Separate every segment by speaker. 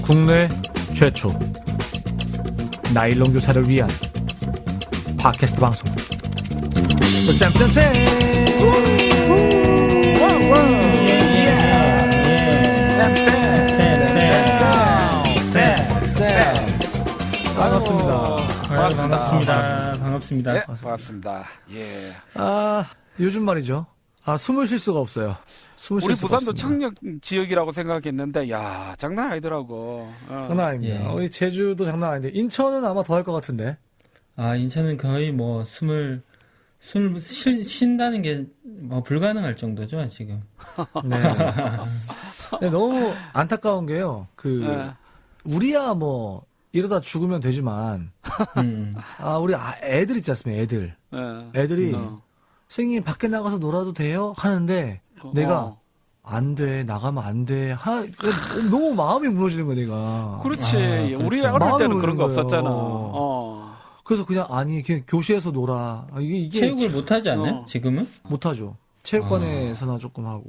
Speaker 1: 국내 최초 나일론 교사를 위한 팟캐스트 방송
Speaker 2: 반갑습니다.
Speaker 3: 네, 반갑습니다. 예.
Speaker 1: 요즘 말이죠. 숨을 쉴 수가 없어요.
Speaker 3: 우리 부산도 청력 지역이라고 생각했는데, 야, 장난 아니더라고.
Speaker 1: 장난 아닙니다.
Speaker 2: 예.
Speaker 1: 우리 제주도 장난 아닌데, 인천은 아마 더 할 것 같은데.
Speaker 2: 인천은 거의 뭐 숨을 쉰다는 게 뭐 불가능할 정도죠, 지금.
Speaker 1: 네. 네, 너무 안타까운 게요.
Speaker 3: 네.
Speaker 1: 우리야 뭐, 이러다 죽으면 되지만, 우리 애들 있지 않습니까, 애들. 애들이, 선생님 밖에 나가서 놀아도 돼요? 하는데, 내가, 안 돼, 나가면 안 돼. 너무 마음이 무너지는 거야, 내가.
Speaker 3: 그렇지.
Speaker 2: 그렇죠.
Speaker 3: 우리 어릴 때는 그런 거
Speaker 1: 거예요.
Speaker 3: 없었잖아.
Speaker 1: 그래서 그냥, 그냥 교실에서 놀아. 이게
Speaker 2: 체육을 못 하지 않나요? 지금은?
Speaker 1: 못하죠. 체육관에서나 조금 하고.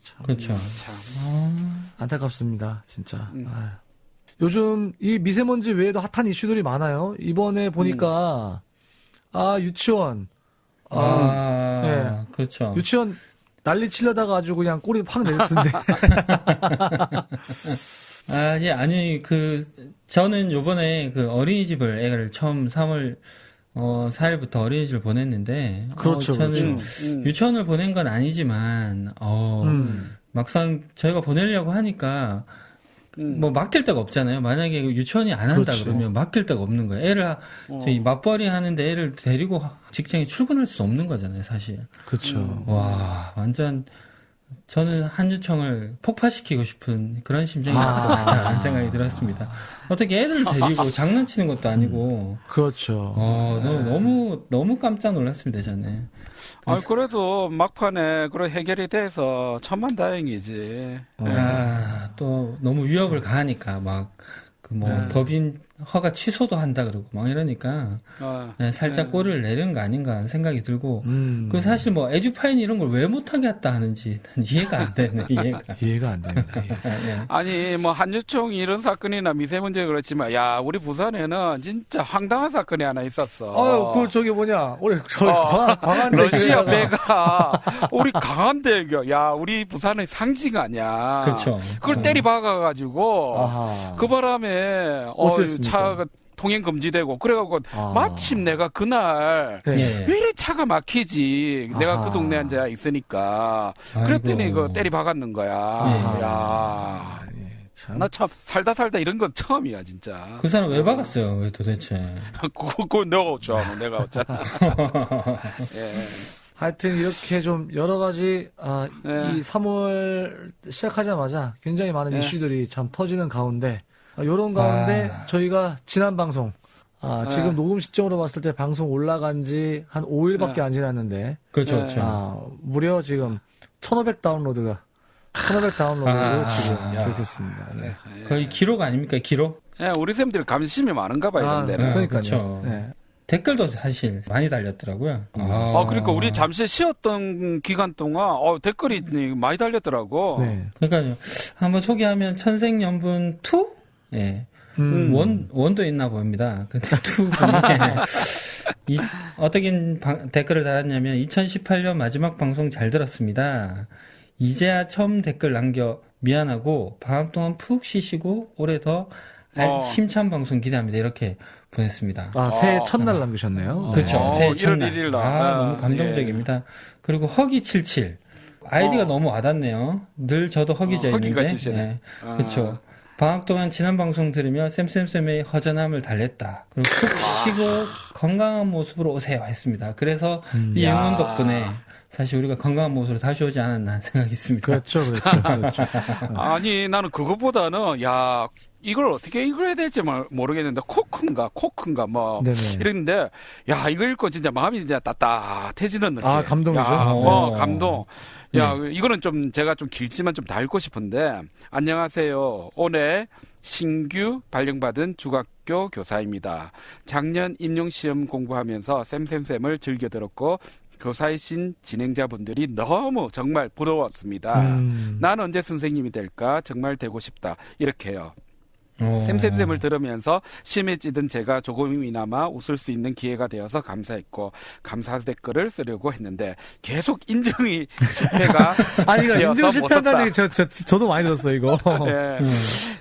Speaker 1: 참.
Speaker 2: 그렇죠.
Speaker 3: 참.
Speaker 1: 안타깝습니다, 진짜. 요즘 이 미세먼지 외에도 핫한 이슈들이 많아요. 이번에 보니까, 유치원. 네.
Speaker 2: 그렇죠.
Speaker 1: 유치원 난리 치려다가 아주 그냥 꼬리 팍 내렸던데.
Speaker 2: 저는 요번에 어린이집을 애를 처음 3월 4일부터 어린이집을 보냈는데,
Speaker 1: 그렇죠,
Speaker 2: 저는
Speaker 1: 그렇죠.
Speaker 2: 유치원을 보낸 건 아니지만, 막상 저희가 보내려고 하니까, 뭐 맡길 데가 없잖아요. 만약에 유치원이 안 한다
Speaker 1: 그렇죠.
Speaker 2: 그러면 맡길 데가 없는 거예요. 애를 저희 맞벌이 하는데 애를 데리고 직장에 출근할 수 없는 거잖아요, 사실.
Speaker 1: 그렇죠.
Speaker 2: 와, 완전 저는 한유청을 폭파시키고 싶은 그런 심정이 들 것 같다는 생각이 들었습니다. 어떻게 애들 데리고 장난치는 것도 아니고.
Speaker 1: 그렇죠.
Speaker 2: 너무 깜짝 놀랐습니다, 저는.
Speaker 3: 그래도 막판에 그런 해결이 돼서 천만다행이지.
Speaker 2: 또 너무 위협을 가하니까 법인 허가 취소도 한다 그러고 막 이러니까 살짝 꼬리를 내리는 거 아닌가 하는 생각이 들고 사실 에듀파인 이런 걸 왜 못하게 했다 하는지 난 이해가 안 되네.
Speaker 1: 이해가 안 됩니다.
Speaker 2: 예.
Speaker 3: 아니, 한유총 이런 사건이나 미세먼지 그렇지만, 야, 우리 부산에는 진짜 황당한 사건이 하나 있었어.
Speaker 1: 우리 광안대
Speaker 3: 러시아 배가 우리 강한대교, 야, 우리 부산의 상징 아니야.
Speaker 2: 그렇죠.
Speaker 3: 그걸 때리 박아가지고 그 바람에 차가 통행 금지되고 그래갖고 마침 내가 그날 왜 이래 차가 막히지? 내가 그 동네 앉아 있으니까 그랬더니 때리 박았는 거야. 야, 나 참 살다 이런 건 처음이야 진짜.
Speaker 2: 그 사람 왜 박았어요? 왜 도대체?
Speaker 3: 그거 내가 어쩌? 내가 어쩌나. 예.
Speaker 1: 하여튼 이렇게 좀 여러 가지 이 3월 시작하자마자 굉장히 많은 이슈들이 참 터지는 가운데 요런 가운데 저희가 지난 방송 지금 녹음 시점으로 봤을 때 방송 올라간 지 한 5일밖에 안 지났는데
Speaker 2: 그렇죠.
Speaker 1: 무려 지금 1500 다운로드로 지금 기록했습니다. 네.
Speaker 2: 거의 기록 아닙니까? 기록?
Speaker 3: 예, 우리 쌤들 관심이 많은가 봐요, 이런 데는.
Speaker 1: 그러니까요.
Speaker 2: 그렇죠.
Speaker 1: 네.
Speaker 2: 댓글도 사실 많이 달렸더라고요.
Speaker 3: 그러니까 우리 잠시 쉬었던 기간 동안 댓글이 많이 달렸더라고.
Speaker 1: 네.
Speaker 2: 그러니까요. 한번 소개하면 천생연분 2? 예. 원도 있나 봅니다. 근데 2 어떻게 댓글을 달았냐면 2018년 마지막 방송 잘 들었습니다. 이제야 처음 댓글 남겨 미안하고 방학 동안 푹 쉬시고 올해 더 힘찬 방송 기대합니다. 이렇게 보냈습니다.
Speaker 1: 새해 첫날 남기셨네요.
Speaker 2: 그렇죠. 새해
Speaker 3: 1월
Speaker 2: 첫날.
Speaker 3: 1일 날.
Speaker 2: 너무 감동적입니다. 그리고 허기77. 아이디가 너무 와닿네요. 늘 저도 허기져 있는데.
Speaker 3: 허기가 지시네.
Speaker 2: 네. 그렇죠. 방학 동안 지난 방송 들으며 쌤쌤쌤의 허전함을 달랬다. 그리고 푹 쉬고 건강한 모습으로 오세요 했습니다. 그래서 이 응원 덕분에 사실 우리가 건강한 모습으로 다시 오지 않았나 하는 생각이 있습니다.
Speaker 1: 그렇죠.
Speaker 3: 아니, 나는 그것보다는, 야, 이걸 어떻게 읽어야 될지 모르겠는데, 코큰가,
Speaker 1: 네네.
Speaker 3: 이랬는데, 야, 이거 읽고 진짜 마음이 진짜 따뜻해지는 느낌.
Speaker 1: 감동이죠.
Speaker 3: 야, 감동. 야, 이거는 제가 좀 길지만 좀 다 읽고 싶은데, 안녕하세요. 올해 신규 발령받은 중학교 교사입니다. 작년 임용시험 공부하면서 쌤을 즐겨 들었고, 교사이신 진행자분들이 너무 정말 부러웠습니다. 난 언제 선생님이 될까? 정말 되고 싶다. 이렇게요. 쌤을 들으면서 심해지던 제가 조금이나마 웃을 수 있는 기회가 되어서 감사했고 감사 댓글을 쓰려고 했는데 계속 인증이 실패가
Speaker 1: 아니 이거 인증
Speaker 3: 되어서 못 썼다.
Speaker 1: 실패한다는 얘기 저도 많이 들었어요 이거.
Speaker 3: 네.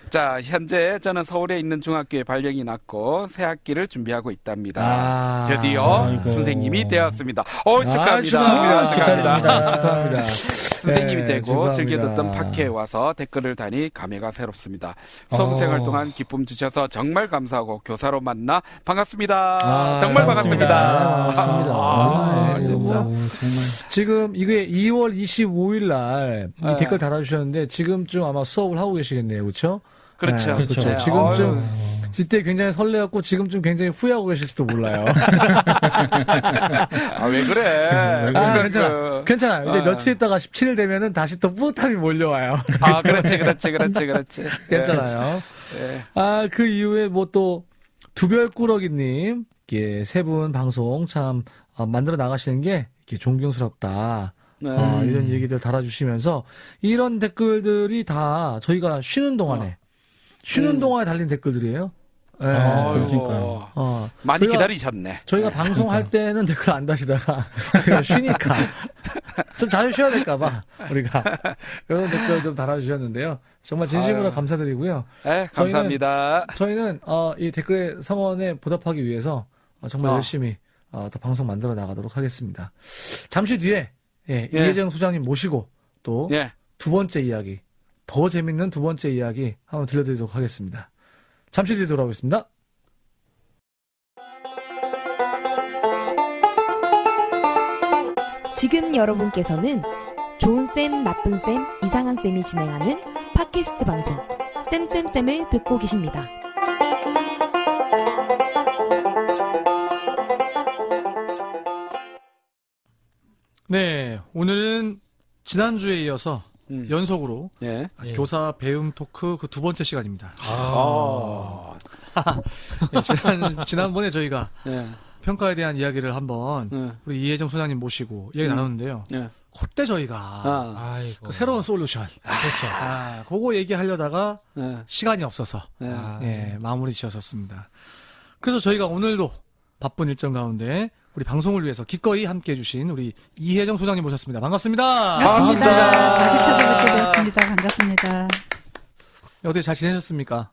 Speaker 3: 자, 현재 저는 서울에 있는 중학교에 발령이 났고 새 학기를 준비하고 있답니다. 드디어 선생님이 되었습니다. 축하합니다. 선생님이
Speaker 1: 네,
Speaker 3: 되고
Speaker 1: 축하합니다.
Speaker 3: 즐겨 듣던 팟캐에 와서 댓글을 다니 감회가 새롭습니다. 수험생활 동안 기쁨 주셔서 정말 감사하고 교사로 만나 반갑습니다. 정말 반갑습니다.
Speaker 1: 반갑습니다.
Speaker 3: 진짜.
Speaker 2: 정말.
Speaker 1: 지금 이게 2월 25일 날 이 댓글 달아주셨는데 지금쯤 아마 수업을 하고 계시겠네요, 그렇죠?
Speaker 3: 그렇죠.
Speaker 1: 네, 그렇죠.
Speaker 3: 네.
Speaker 1: 지금쯤 이때 굉장히 설레었고 지금쯤 굉장히 후회하고 계실지도 몰라요.
Speaker 3: 왜 그래?
Speaker 1: 괜찮아요. 이제 며칠 있다가 17일 되면은 다시 또 뿌듯함이 몰려와요.
Speaker 3: 그렇지.
Speaker 1: 괜찮아요.
Speaker 3: 네.
Speaker 1: 그 이후에 뭐 또 두별꾸러기님, 세 분 방송 참 만들어 나가시는 게 이렇게 존경스럽다.
Speaker 3: 네.
Speaker 1: 이런 얘기들 달아주시면서 이런 댓글들이 다 저희가 쉬는 동안에 달린 댓글들이에요. 네.
Speaker 2: 그러니까요.
Speaker 3: 많이 기다리셨네.
Speaker 1: 저희가 방송할 때는 댓글 안 다시다가 저희가 쉬니까 좀 자주 쉬어야 될까봐 우리가 이런 댓글 좀 달아주셨는데요. 정말 진심으로 감사드리고요.
Speaker 3: 네, 감사합니다.
Speaker 1: 저희는 이 댓글의 성원에 보답하기 위해서 정말 열심히 또 방송 만들어 나가도록 하겠습니다. 잠시 뒤에 이혜정 소장님 모시고 또 두 번째 이야기, 더 재밌는 두 번째 이야기 한번 들려드리도록 하겠습니다. 잠시 뒤에 돌아오겠습니다.
Speaker 4: 지금 여러분께서는 좋은쌤, 나쁜쌤, 이상한쌤이 진행하는 팟캐스트 방송 쌤쌤쌤을 듣고 계십니다.
Speaker 1: 네, 오늘은 지난주에 이어서 연속으로 교사 배움 토크 그 두 번째 시간입니다. 지난번에 저희가 평가에 대한 이야기를 한번 우리 이혜정 소장님 모시고 이야기 나눴는데요. 그때 저희가 그 새로운 솔루션, 그렇죠. 그거 얘기하려다가 시간이 없어서 마무리 지었었습니다. 그래서 저희가 오늘도 바쁜 일정 가운데 우리 방송을 위해서 기꺼이 함께해 주신 우리 이혜정 소장님 모셨습니다. 반갑습니다.
Speaker 5: 반갑습니다. 다시 찾아뵙게 되었습니다. 반갑습니다.
Speaker 1: 어떻게 잘 지내셨습니까?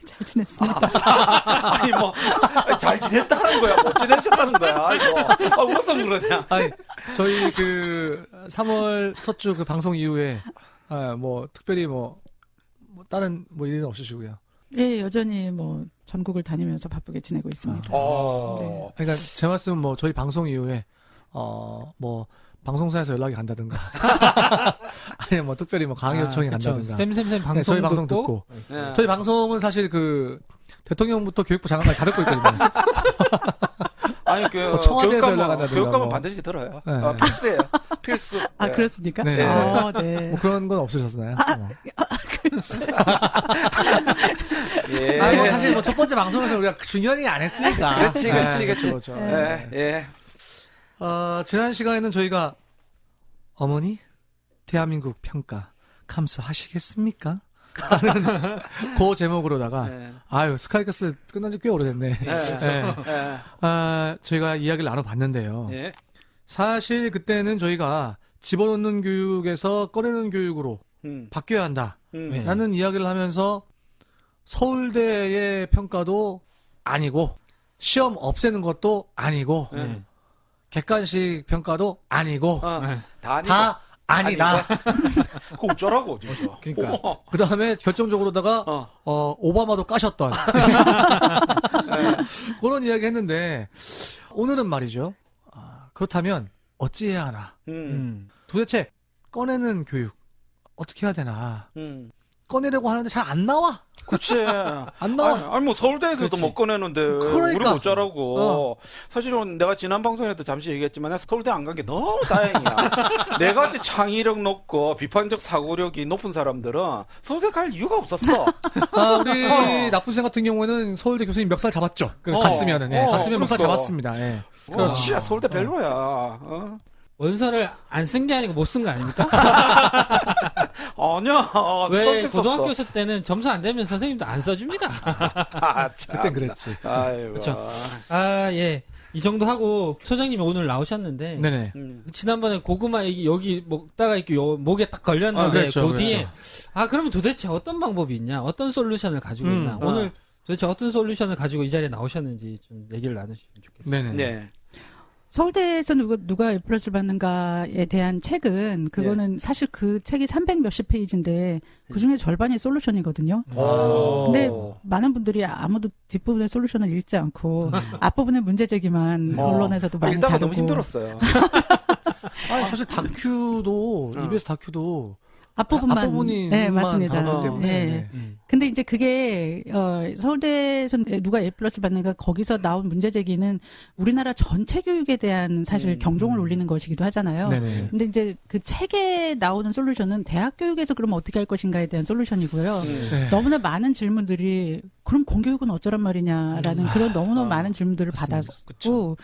Speaker 5: 잘 지냈습니다.
Speaker 3: 아니 잘 지냈다는 거야, 못 지내셨다는 거야. 이거 무슨 그러냐?
Speaker 1: 아니 저희 3월 첫 주 그 방송 이후에 특별히 다른 일은 없으시고요.
Speaker 5: 예, 여전히 전국을 다니면서 바쁘게 지내고 있습니다.
Speaker 1: 네. 그러니까 제 말씀은 저희 방송 이후에 방송사에서 연락이 간다든가 아니면 특별히 강의 요청이 간다든가
Speaker 2: 쌤 방송
Speaker 1: 저희 방송 듣고 저희 방송은 사실 대통령부터 교육부 장관까지 다 듣고 있거든요.
Speaker 3: 아니
Speaker 1: 청와대에서 연락 간다든가
Speaker 3: 교육감은 반드시 들어요. 필수예요. 필수.
Speaker 5: 그렇습니까?
Speaker 1: 네.
Speaker 5: 네.
Speaker 1: 그런 건 없으셨나요?
Speaker 5: 글쎄요.
Speaker 1: 사실 첫 번째 방송에서 우리가 중요하게 안 했으니까.
Speaker 3: 그렇지.
Speaker 1: 그렇죠. 지난 시간에는 저희가 어머니 대한민국 평가 감수하시겠습니까? 하는 그 제목으로다가 스카이캐슬 끝난 지 꽤 오래됐네. 저희가 이야기를 나눠봤는데요. 사실 그때는 저희가 집어넣는 교육에서 꺼내는 교육으로 바뀌어야 한다. 라는 이야기를 하면서 서울대의 평가도 아니고 시험 없애는 것도 아니고 객관식 평가도 아니고 다 아니다.
Speaker 3: 그거 어쩌라고 진짜.
Speaker 1: 그러니까 그 다음에 결정적으로다가 오바마도 까셨던 그런 이야기 했는데 오늘은 말이죠. 그렇다면 어찌해야 하나? 도대체 꺼내는 교육 어떻게 해야 되나? 꺼내려고 하는데 잘 안 나와.
Speaker 3: 그치.
Speaker 1: 안 나와.
Speaker 3: 아니 서울대에서도 못 꺼내는데 우리가 어쩌라고. 사실은 내가 지난 방송에도 잠시 얘기했지만 서울대 안 간 게 너무 다행이야. 내가 창의력 높고 비판적 사고력이 높은 사람들은 서울대 갈 이유가 없었어.
Speaker 1: 우리 나쁜 생 같은 경우에는 서울대 교수님 멱살 잡았죠. 갔으면은 갔으면 멱살 잡았습니다.
Speaker 3: 그렇지. 서울대 별로야.
Speaker 2: 원서를 안 쓴 게 아니고 못 쓴 거 아닙니까?
Speaker 3: 아니야.
Speaker 2: 왜 고등학교 때는 점수 안 되면 선생님도 안 써줍니다.
Speaker 1: 그땐 그랬지.
Speaker 3: 아이고.
Speaker 2: 그렇죠. 예. 이 정도 하고 소장님이 오늘 나오셨는데
Speaker 1: 네네.
Speaker 2: 지난번에 고구마 여기 먹다가 이렇게 목에 딱 걸렸는데
Speaker 1: 그렇죠,
Speaker 2: 그 뒤에
Speaker 1: 그렇죠.
Speaker 2: 그러면 도대체 어떤 방법이 있냐, 어떤 솔루션을 가지고 있나, 오늘 도대체 어떤 솔루션을 가지고 이 자리에 나오셨는지 좀 얘기를 나누시면 좋겠습니다.
Speaker 1: 네네.
Speaker 3: 네.
Speaker 5: 서울대에서 누가 A 플러스를 받는가에 대한 책은 그거는 사실 그 책이 300 몇십 페이지인데 그 중에 절반이 솔루션이거든요. 근데 많은 분들이 아무도 뒷부분의 솔루션을 읽지 않고 앞부분의 문제 제기만 언론에서도 많이
Speaker 3: 읽다가
Speaker 5: 다루고.
Speaker 3: 너무 힘들었어요.
Speaker 1: 아니, 사실 다큐도 EBS 다큐도
Speaker 5: 앞부분이 네, 맞습니다.
Speaker 1: 다뤘기 때문에.
Speaker 5: 네. 근데 이제 그게 서울대에서 누가 A 플러스를 받는가 거기서 나온 문제 제기는 우리나라 전체 교육에 대한 사실 경종을 울리는 것이기도 하잖아요.
Speaker 1: 네네.
Speaker 5: 근데 이제 그 책에 나오는 솔루션은 대학 교육에서 그러면 어떻게 할 것인가에 대한 솔루션이고요.
Speaker 1: 네.
Speaker 5: 너무나 많은 질문들이 그럼 공교육은 어쩌란 말이냐라는 그런 너무너무 많은 질문들을
Speaker 1: 맞습니다.
Speaker 5: 받았고
Speaker 3: 그쵸.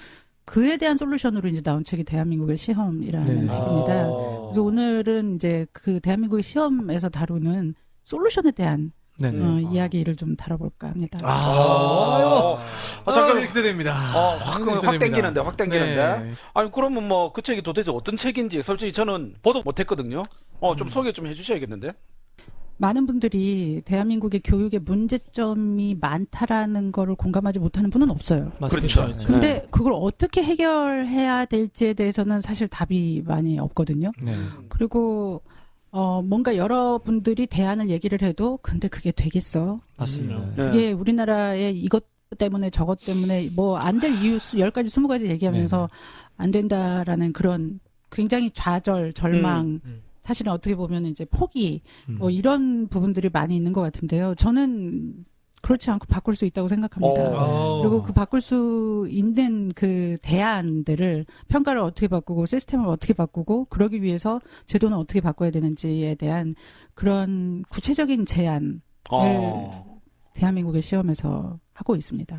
Speaker 5: 그에 대한 솔루션으로 이제 나온 책이 대한민국의 시험이라는
Speaker 1: 네네.
Speaker 5: 책입니다. 그래서 오늘은 이제 그 대한민국의 시험에서 다루는 솔루션에 대한
Speaker 1: 네네.
Speaker 5: 이야기를 좀 다뤄볼까 합니다.
Speaker 3: 잠깐
Speaker 1: 기대됩니다.
Speaker 3: 확 땡기는데, 확 땡기는데.
Speaker 1: 네.
Speaker 3: 아니, 그러면 뭐, 그 책이 도대체 어떤 책인지 솔직히 저는 보도 못 했거든요. 좀 소개 좀 해주셔야겠는데.
Speaker 5: 많은 분들이 대한민국의 교육에 문제점이 많다라는 거를 공감하지 못하는 분은 없어요.
Speaker 1: 맞습니다.
Speaker 3: 그렇죠.
Speaker 5: 근데 그걸 어떻게 해결해야 될지에 대해서는 사실 답이 많이 없거든요.
Speaker 1: 네.
Speaker 5: 그리고 뭔가 여러분들이 대안을 얘기를 해도 근데 그게 되겠어?
Speaker 1: 맞습니다.
Speaker 5: 그게 우리나라의 이것 때문에 저것 때문에 뭐 안 될 이유 10가지 20가지 얘기하면서 안 된다라는 그런 굉장히 좌절, 절망 사실은 어떻게 보면 이제 포기 뭐 이런 부분들이 많이 있는 것 같은데요. 저는 그렇지 않고 바꿀 수 있다고 생각합니다. 그리고 그 바꿀 수 있는 그 대안들을 평가를 어떻게 바꾸고 시스템을 어떻게 바꾸고 그러기 위해서 제도는 어떻게 바꿔야 되는지에 대한 그런 구체적인 제안을 대한민국의 시험에서 하고 있습니다.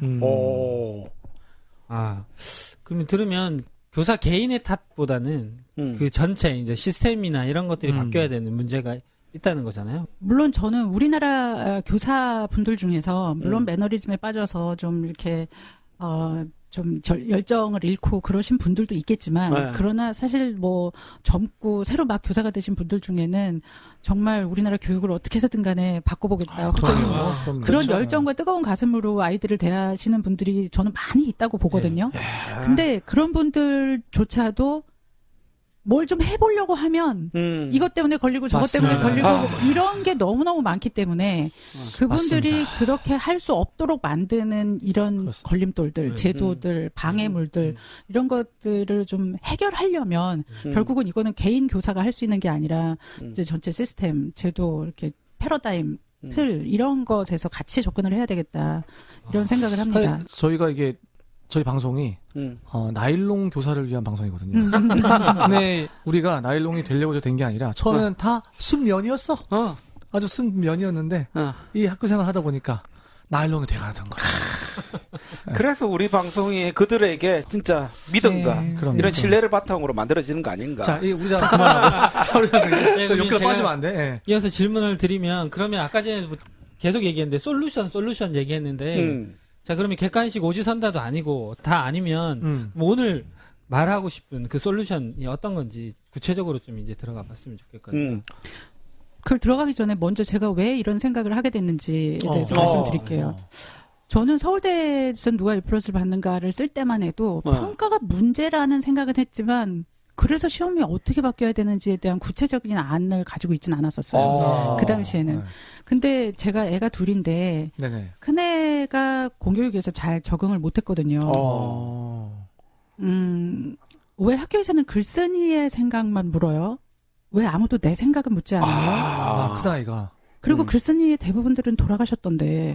Speaker 2: 그러면 들으면 교사 개인의 탓보다는 그 전체 이제 시스템이나 이런 것들이 바뀌어야 되는 문제가 있다는 거잖아요.
Speaker 5: 물론 저는 우리나라 교사분들 중에서 물론 매너리즘에 빠져서 좀 이렇게 좀 열정을 잃고 그러신 분들도 있겠지만 그러나 사실 뭐 젊고 새로 막 교사가 되신 분들 중에는 정말 우리나라 교육을 어떻게 해서든 간에 바꿔보겠다 혹은 그런 열정과 뜨거운 가슴으로 아이들을 대하시는 분들이 저는 많이 있다고 보거든요. 근데 그런 분들조차도 뭘 좀 해보려고 하면 이것 때문에 걸리고 저것 때문에 걸리고 이런 게 너무너무 많기 때문에 그분들이
Speaker 1: 맞습니다.
Speaker 5: 그렇게 할 수 없도록 만드는 이런
Speaker 1: 그렇습니다.
Speaker 5: 걸림돌들, 제도들, 방해물들 이런 것들을 좀 해결하려면 결국은 이거는 개인 교사가 할 수 있는 게 아니라 이제 전체 시스템, 제도, 이렇게 패러다임, 틀 이런 것에서 같이 접근을 해야 되겠다 이런 생각을 합니다.
Speaker 1: 저희가 이게 저희 방송이 나일론 교사를 위한 방송이거든요. 근데 우리가 나일론이 되려고 된 게 아니라 처음엔 다 순면이었어. 아주 순면이었는데 이 학교 생활 하다 보니까 나일론이 돼가는 거야.
Speaker 3: 그래서 우리 방송이 그들에게 진짜 믿음과 이런 신뢰를 바탕으로 만들어지는 거 아닌가.
Speaker 1: 자, 우리 자 그만하고. 또 욕을 빠지면 안 돼. 네.
Speaker 2: 이어서 질문을 드리면 그러면 아까 전에 계속 얘기했는데 솔루션 얘기했는데 자, 그러면 객관식 오지선다도 아니고 다 아니면 뭐 오늘 말하고 싶은 그 솔루션이 어떤 건지 구체적으로 좀 이제 들어가 봤으면 좋겠거든요.
Speaker 5: 그걸 들어가기 전에 먼저 제가 왜 이런 생각을 하게 됐는지에 대해서 말씀드릴게요. 저는 서울대에서 누가 A 플러스를 받는가를 쓸 때만 해도 평가가 문제라는 생각은 했지만 그래서 시험이 어떻게 바뀌어야 되는지에 대한 구체적인 안을 가지고 있진 않았었어요. 그 당시에는. 근데 제가 애가 둘인데
Speaker 1: 네네.
Speaker 5: 큰애가 공교육에서 잘 적응을 못했거든요. 왜 학교에서는 글쓴이의 생각만 물어요? 왜 아무도 내 생각은 묻지 않아요?
Speaker 1: 큰아이가.
Speaker 5: 그리고 글쓴이의 대부분들은 돌아가셨던데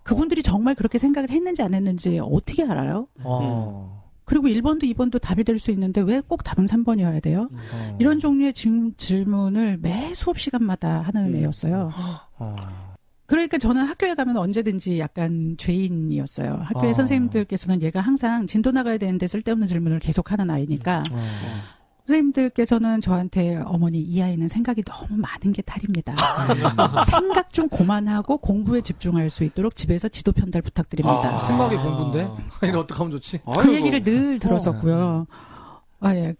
Speaker 5: 그분들이 정말 그렇게 생각을 했는지 안 했는지 어떻게 알아요? 그리고 1번도 2번도 답이 될 수 있는데 왜 꼭 답은 3번이어야 돼요? 이런 종류의 질문을 매 수업 시간마다 하는 애였어요. 그러니까 저는 학교에 가면 언제든지 약간 죄인이었어요. 학교의 선생님들께서는 얘가 항상 진도 나가야 되는데 쓸데없는 질문을 계속 하는 아이니까 선생님들께서는 저한테 어머니 이 아이는 생각이 너무 많은 게 탈입니다. 생각 좀 그만하고 공부에 집중할 수 있도록 집에서 지도 편달 부탁드립니다.
Speaker 1: 생각이 공부인데? 이거 어떻게 하면 좋지?
Speaker 5: 그 얘기를 늘 들었었고요. 예.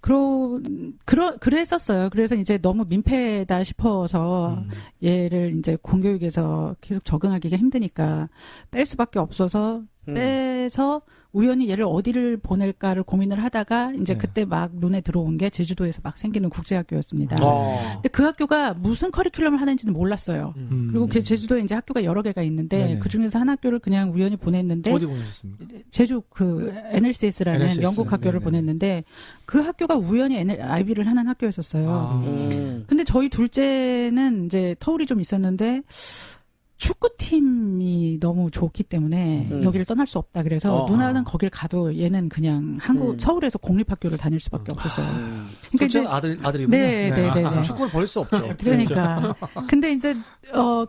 Speaker 5: 그랬었어요. 그래서 이제 너무 민폐다 싶어서 얘를 이제 공교육에서 계속 적응하기가 힘드니까 뺄 수밖에 없어서 빼서 우연히 얘를 어디를 보낼까를 고민을 하다가 이제 그때 막 눈에 들어온 게 제주도에서 막 생기는 국제학교였습니다. 근데 그 학교가 무슨 커리큘럼을 하는지는 몰랐어요. 그리고 그 제주도에 이제 학교가 여러 개가 있는데 그 중에서 한 학교를 그냥 우연히 보냈는데
Speaker 1: 어디 보내셨습니까?
Speaker 5: 제주 그 NLCS라는
Speaker 1: NLCS.
Speaker 5: 영국 학교를 보냈는데 그 학교가 우연히 IB를 하는 학교였었어요. 근데 저희 둘째는 이제 터울이 좀 있었는데 축구팀이 너무 좋기 때문에 여기를 떠날 수 없다. 그래서 누나는 거길 가도 얘는 그냥 서울에서 공립학교를 다닐 수밖에 없었어요.
Speaker 1: 그러니까 이제 아들이군요.
Speaker 5: 네.
Speaker 1: 축구를 버릴 수 없죠.
Speaker 5: 그러니까. 근데 이제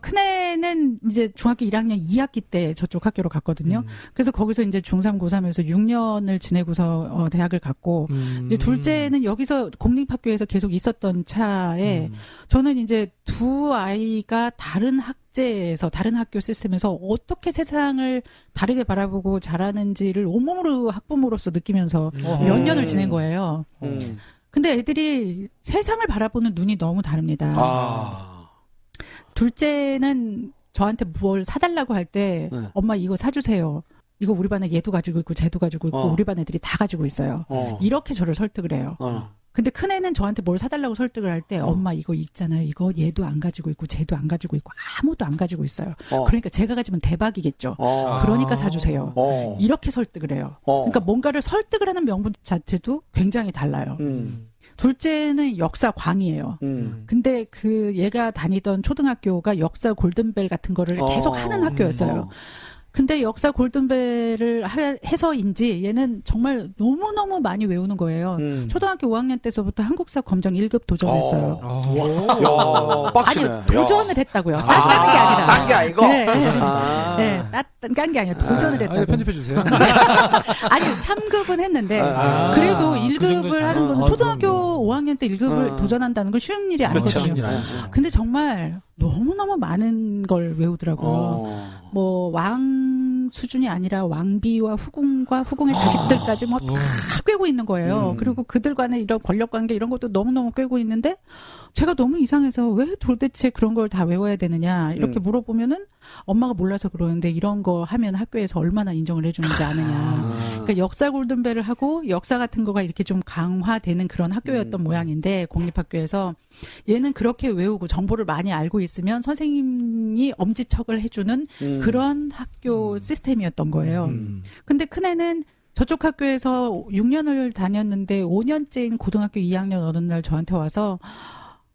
Speaker 5: 큰애는 이제 중학교 1학년 2학기 때 저쪽 학교로 갔거든요. 그래서 거기서 이제 중3, 고3에서 6년을 지내고서 대학을 갔고 이제 둘째는 여기서 공립학교에서 계속 있었던 차에 저는 이제 두 아이가 다른 학제에서 다른 학교 시스템에서 어떻게 세상을 다르게 바라보고 자라는지를 온몸으로 학부모로서 느끼면서 몇 년을 지낸 거예요. 근데 애들이 세상을 바라보는 눈이 너무 다릅니다. 둘째는 저한테 뭘 사달라고 할 때 엄마 이거 사주세요. 이거 우리 반에 얘도 가지고 있고 쟤도 가지고 있고 우리 반 애들이 다 가지고 있어요. 이렇게 저를 설득을 해요. 근데 큰애는 저한테 뭘 사달라고 설득을 할 때 엄마 이거 있잖아요. 이거 얘도 안 가지고 있고 쟤도 안 가지고 있고 아무도 안 가지고 있어요. 그러니까 제가 가지면 대박이겠죠. 그러니까 사주세요. 이렇게 설득을 해요. 그러니까 뭔가를 설득을 하는 명분 자체도 굉장히 달라요. 둘째는 역사광이에요. 근데 그 얘가 다니던 초등학교가 역사 골든벨 같은 거를 계속 하는 학교였어요. 근데 역사 골든벨을 해서인지 얘는 정말 너무너무 많이 외우는 거예요. 초등학교 5학년 때서부터 한국사 검정 1급 도전했어요. 아니요, 도전을 했다고요. 딴 게 아니라.
Speaker 6: 딴 게 아니고?
Speaker 5: 네, 딴 게 아니라 도전을 했다고.
Speaker 1: 편집해 주세요.
Speaker 5: 아니, 3급은 했는데, 그래도 1급을 하는 건 초등학교 5학년 때 1급을 도전한다는 건 쉬운 일이 아니거든요. 근데 정말 너무너무 많은 걸 외우더라고요. 뭐 왕 수준이 아니라 왕비와 후궁과 후궁의 자식들까지 뭐 다 꿰고 있는 거예요. 그리고 그들 간의 이런 권력 관계 이런 것도 너무너무 꿰고 있는데 제가 너무 이상해서 왜 도대체 그런 걸 다 외워야 되느냐 이렇게 물어보면은 엄마가 몰라서 그러는데 이런 거 하면 학교에서 얼마나 인정을 해주는지 아느냐. 그러니까 역사 골든벨을 하고 역사 같은 거가 이렇게 좀 강화되는 그런 학교였던 모양인데 공립학교에서 얘는 그렇게 외우고 정보를 많이 알고 있으면 선생님이 엄지척을 해주는 그런 학교 시스템이었던 거예요. 근데 큰애는 저쪽 학교에서 6년을 다녔는데 5년째인 고등학교 2학년 어느 날 저한테 와서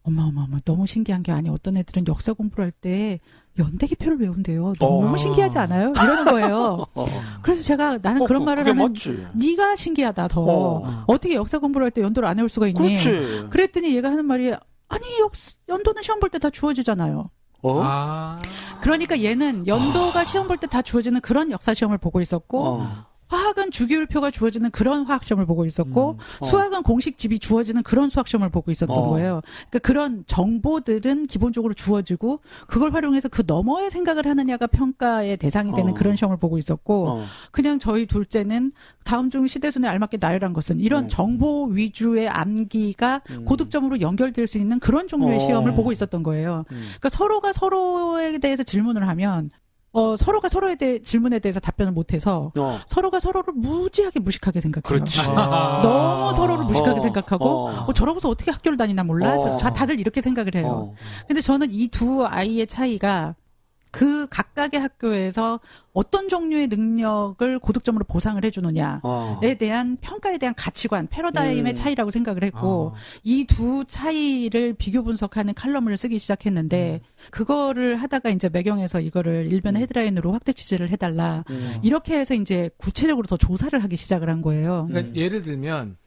Speaker 5: 엄마 너무 신기한 게 아니 어떤 애들은 역사 공부를 할 때 연대기표를 외운대요. 너무 신기하지 않아요? 이러는 거예요. 그래서 제가 나는 그런 말을 하면
Speaker 6: 맞지.
Speaker 5: 네가 신기하다 더. 어떻게 역사 공부를 할 때 연도를 안 외울 수가 있니?
Speaker 6: 그렇지.
Speaker 5: 그랬더니 얘가 하는 말이 아니 연도는 시험 볼 때 다 주어지잖아요. 그러니까 얘는 연도가 시험 볼 때 다 주어지는 그런 역사 시험을 보고 있었고 화학은 주기율표가 주어지는 그런 화학시험을 보고 있었고 수학은 공식집이 주어지는 그런 수학시험을 보고 있었던 거예요. 그러니까 그런 정보들은 기본적으로 주어지고 그걸 활용해서 그 너머의 생각을 하느냐가 평가의 대상이 되는 그런 시험을 보고 있었고 그냥 저희 둘째는 다음 중 시대순에 알맞게 나열한 것은 이런 정보 위주의 암기가 고득점으로 연결될 수 있는 그런 종류의 시험을 보고 있었던 거예요. 그러니까 서로가 서로에 대해서 질문을 하면 서로가 서로에 대해 질문에 대해서 답변을 못해서 서로가 서로를 무지하게 무식하게 생각해요.
Speaker 6: 그렇지.
Speaker 5: 너무 서로를 무식하게 생각하고 저러고서 어떻게 학교를 다니나 몰라. 다들 이렇게 생각을 해요. 근데 저는 이 두 아이의 차이가 그 각각의 학교에서 어떤 종류의 능력을 고득점으로 보상을 해주느냐에 대한 평가에 대한 가치관, 패러다임의 차이라고 생각을 했고 이 두 차이를 비교 분석하는 칼럼을 쓰기 시작했는데 그거를 하다가 이제 매경에서 이거를 일변 헤드라인으로 확대 취재를 해달라 이렇게 해서 이제 구체적으로 더 조사를 하기 시작을 한 거예요.
Speaker 1: 그러니까 예를 들면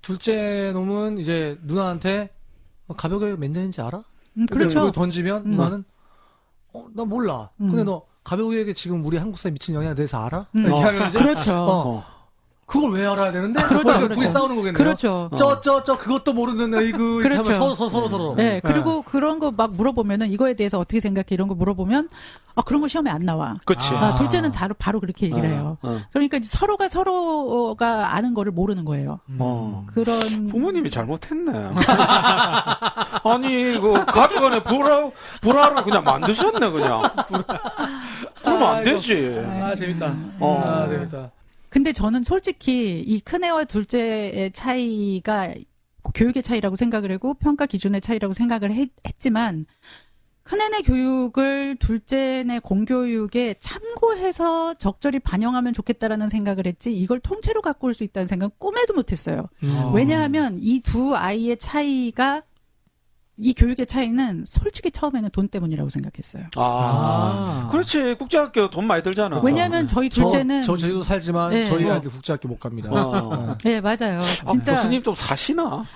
Speaker 1: 둘째 놈은 이제 누나한테 가벼게 몇 년인지 알아?
Speaker 5: 그렇죠.
Speaker 1: 그걸 던지면 누나는 나 몰라. 근데 너 가벼우에게 지금 우리 한국사에 미친 영향에 대해서 알아? 이렇게 하면 이제
Speaker 5: 그렇죠.
Speaker 1: 그걸 왜 알아야 되는데?
Speaker 5: 그렇죠.
Speaker 1: 둘이 싸우는 거겠네요.
Speaker 5: 그렇죠.
Speaker 1: 그것도 모르는 에이그.
Speaker 5: 그렇죠.
Speaker 1: 서로.
Speaker 5: 네, 그리고 그런 거 막 물어보면은 이거에 대해서 어떻게 생각해 이런 거 물어보면 그런 거 시험에 안 나와.
Speaker 3: 그치.
Speaker 5: 둘째는 바로 그렇게 얘기를 해요. 그러니까 이제 서로가 아는 거를 모르는 거예요. 그런
Speaker 3: 부모님이 잘못했네. 아니 가족간에 불화를 그냥 만드셨네 그냥. 그러면 안 되지.
Speaker 1: 재밌다. 재밌다.
Speaker 5: 근데 저는 솔직히 이 큰애와 둘째의 차이가 교육의 차이라고 생각을 하고 평가 기준의 차이라고 생각을 했지만 큰애네 교육을 둘째네 공교육에 참고해서 적절히 반영하면 좋겠다라는 생각을 했지 이걸 통째로 갖고 올 수 있다는 생각은 꿈에도 못했어요. 왜냐하면 이 두 아이의 차이가 이 교육의 차이는 솔직히 처음에는 돈 때문이라고 생각했어요.
Speaker 3: 그렇지. 국제학교 돈 많이 들잖아.
Speaker 5: 왜냐하면 저희 둘째는
Speaker 1: 저 제주도 살지만 저희 아이들 국제학교 못 갑니다.
Speaker 5: 네, 맞아요. 진짜.
Speaker 3: 교수님 좀 사시나?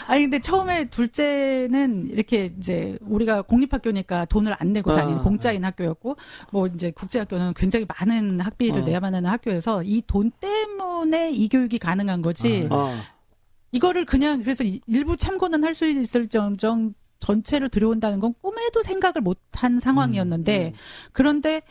Speaker 5: 아니 근데 처음에 둘째는 이렇게 이제 우리가 공립학교니까 돈을 안 내고 다니는 공짜인 학교였고 뭐 이제 국제학교는 굉장히 많은 학비를 내야만 하는 학교여서 이 돈 때문에 이 교육이 가능한 거지. 이거를 그냥 그래서 일부 참고는 할 수 있을 정정 전체를 들여온다는 건 꿈에도 생각을 못한 상황이었는데 그런데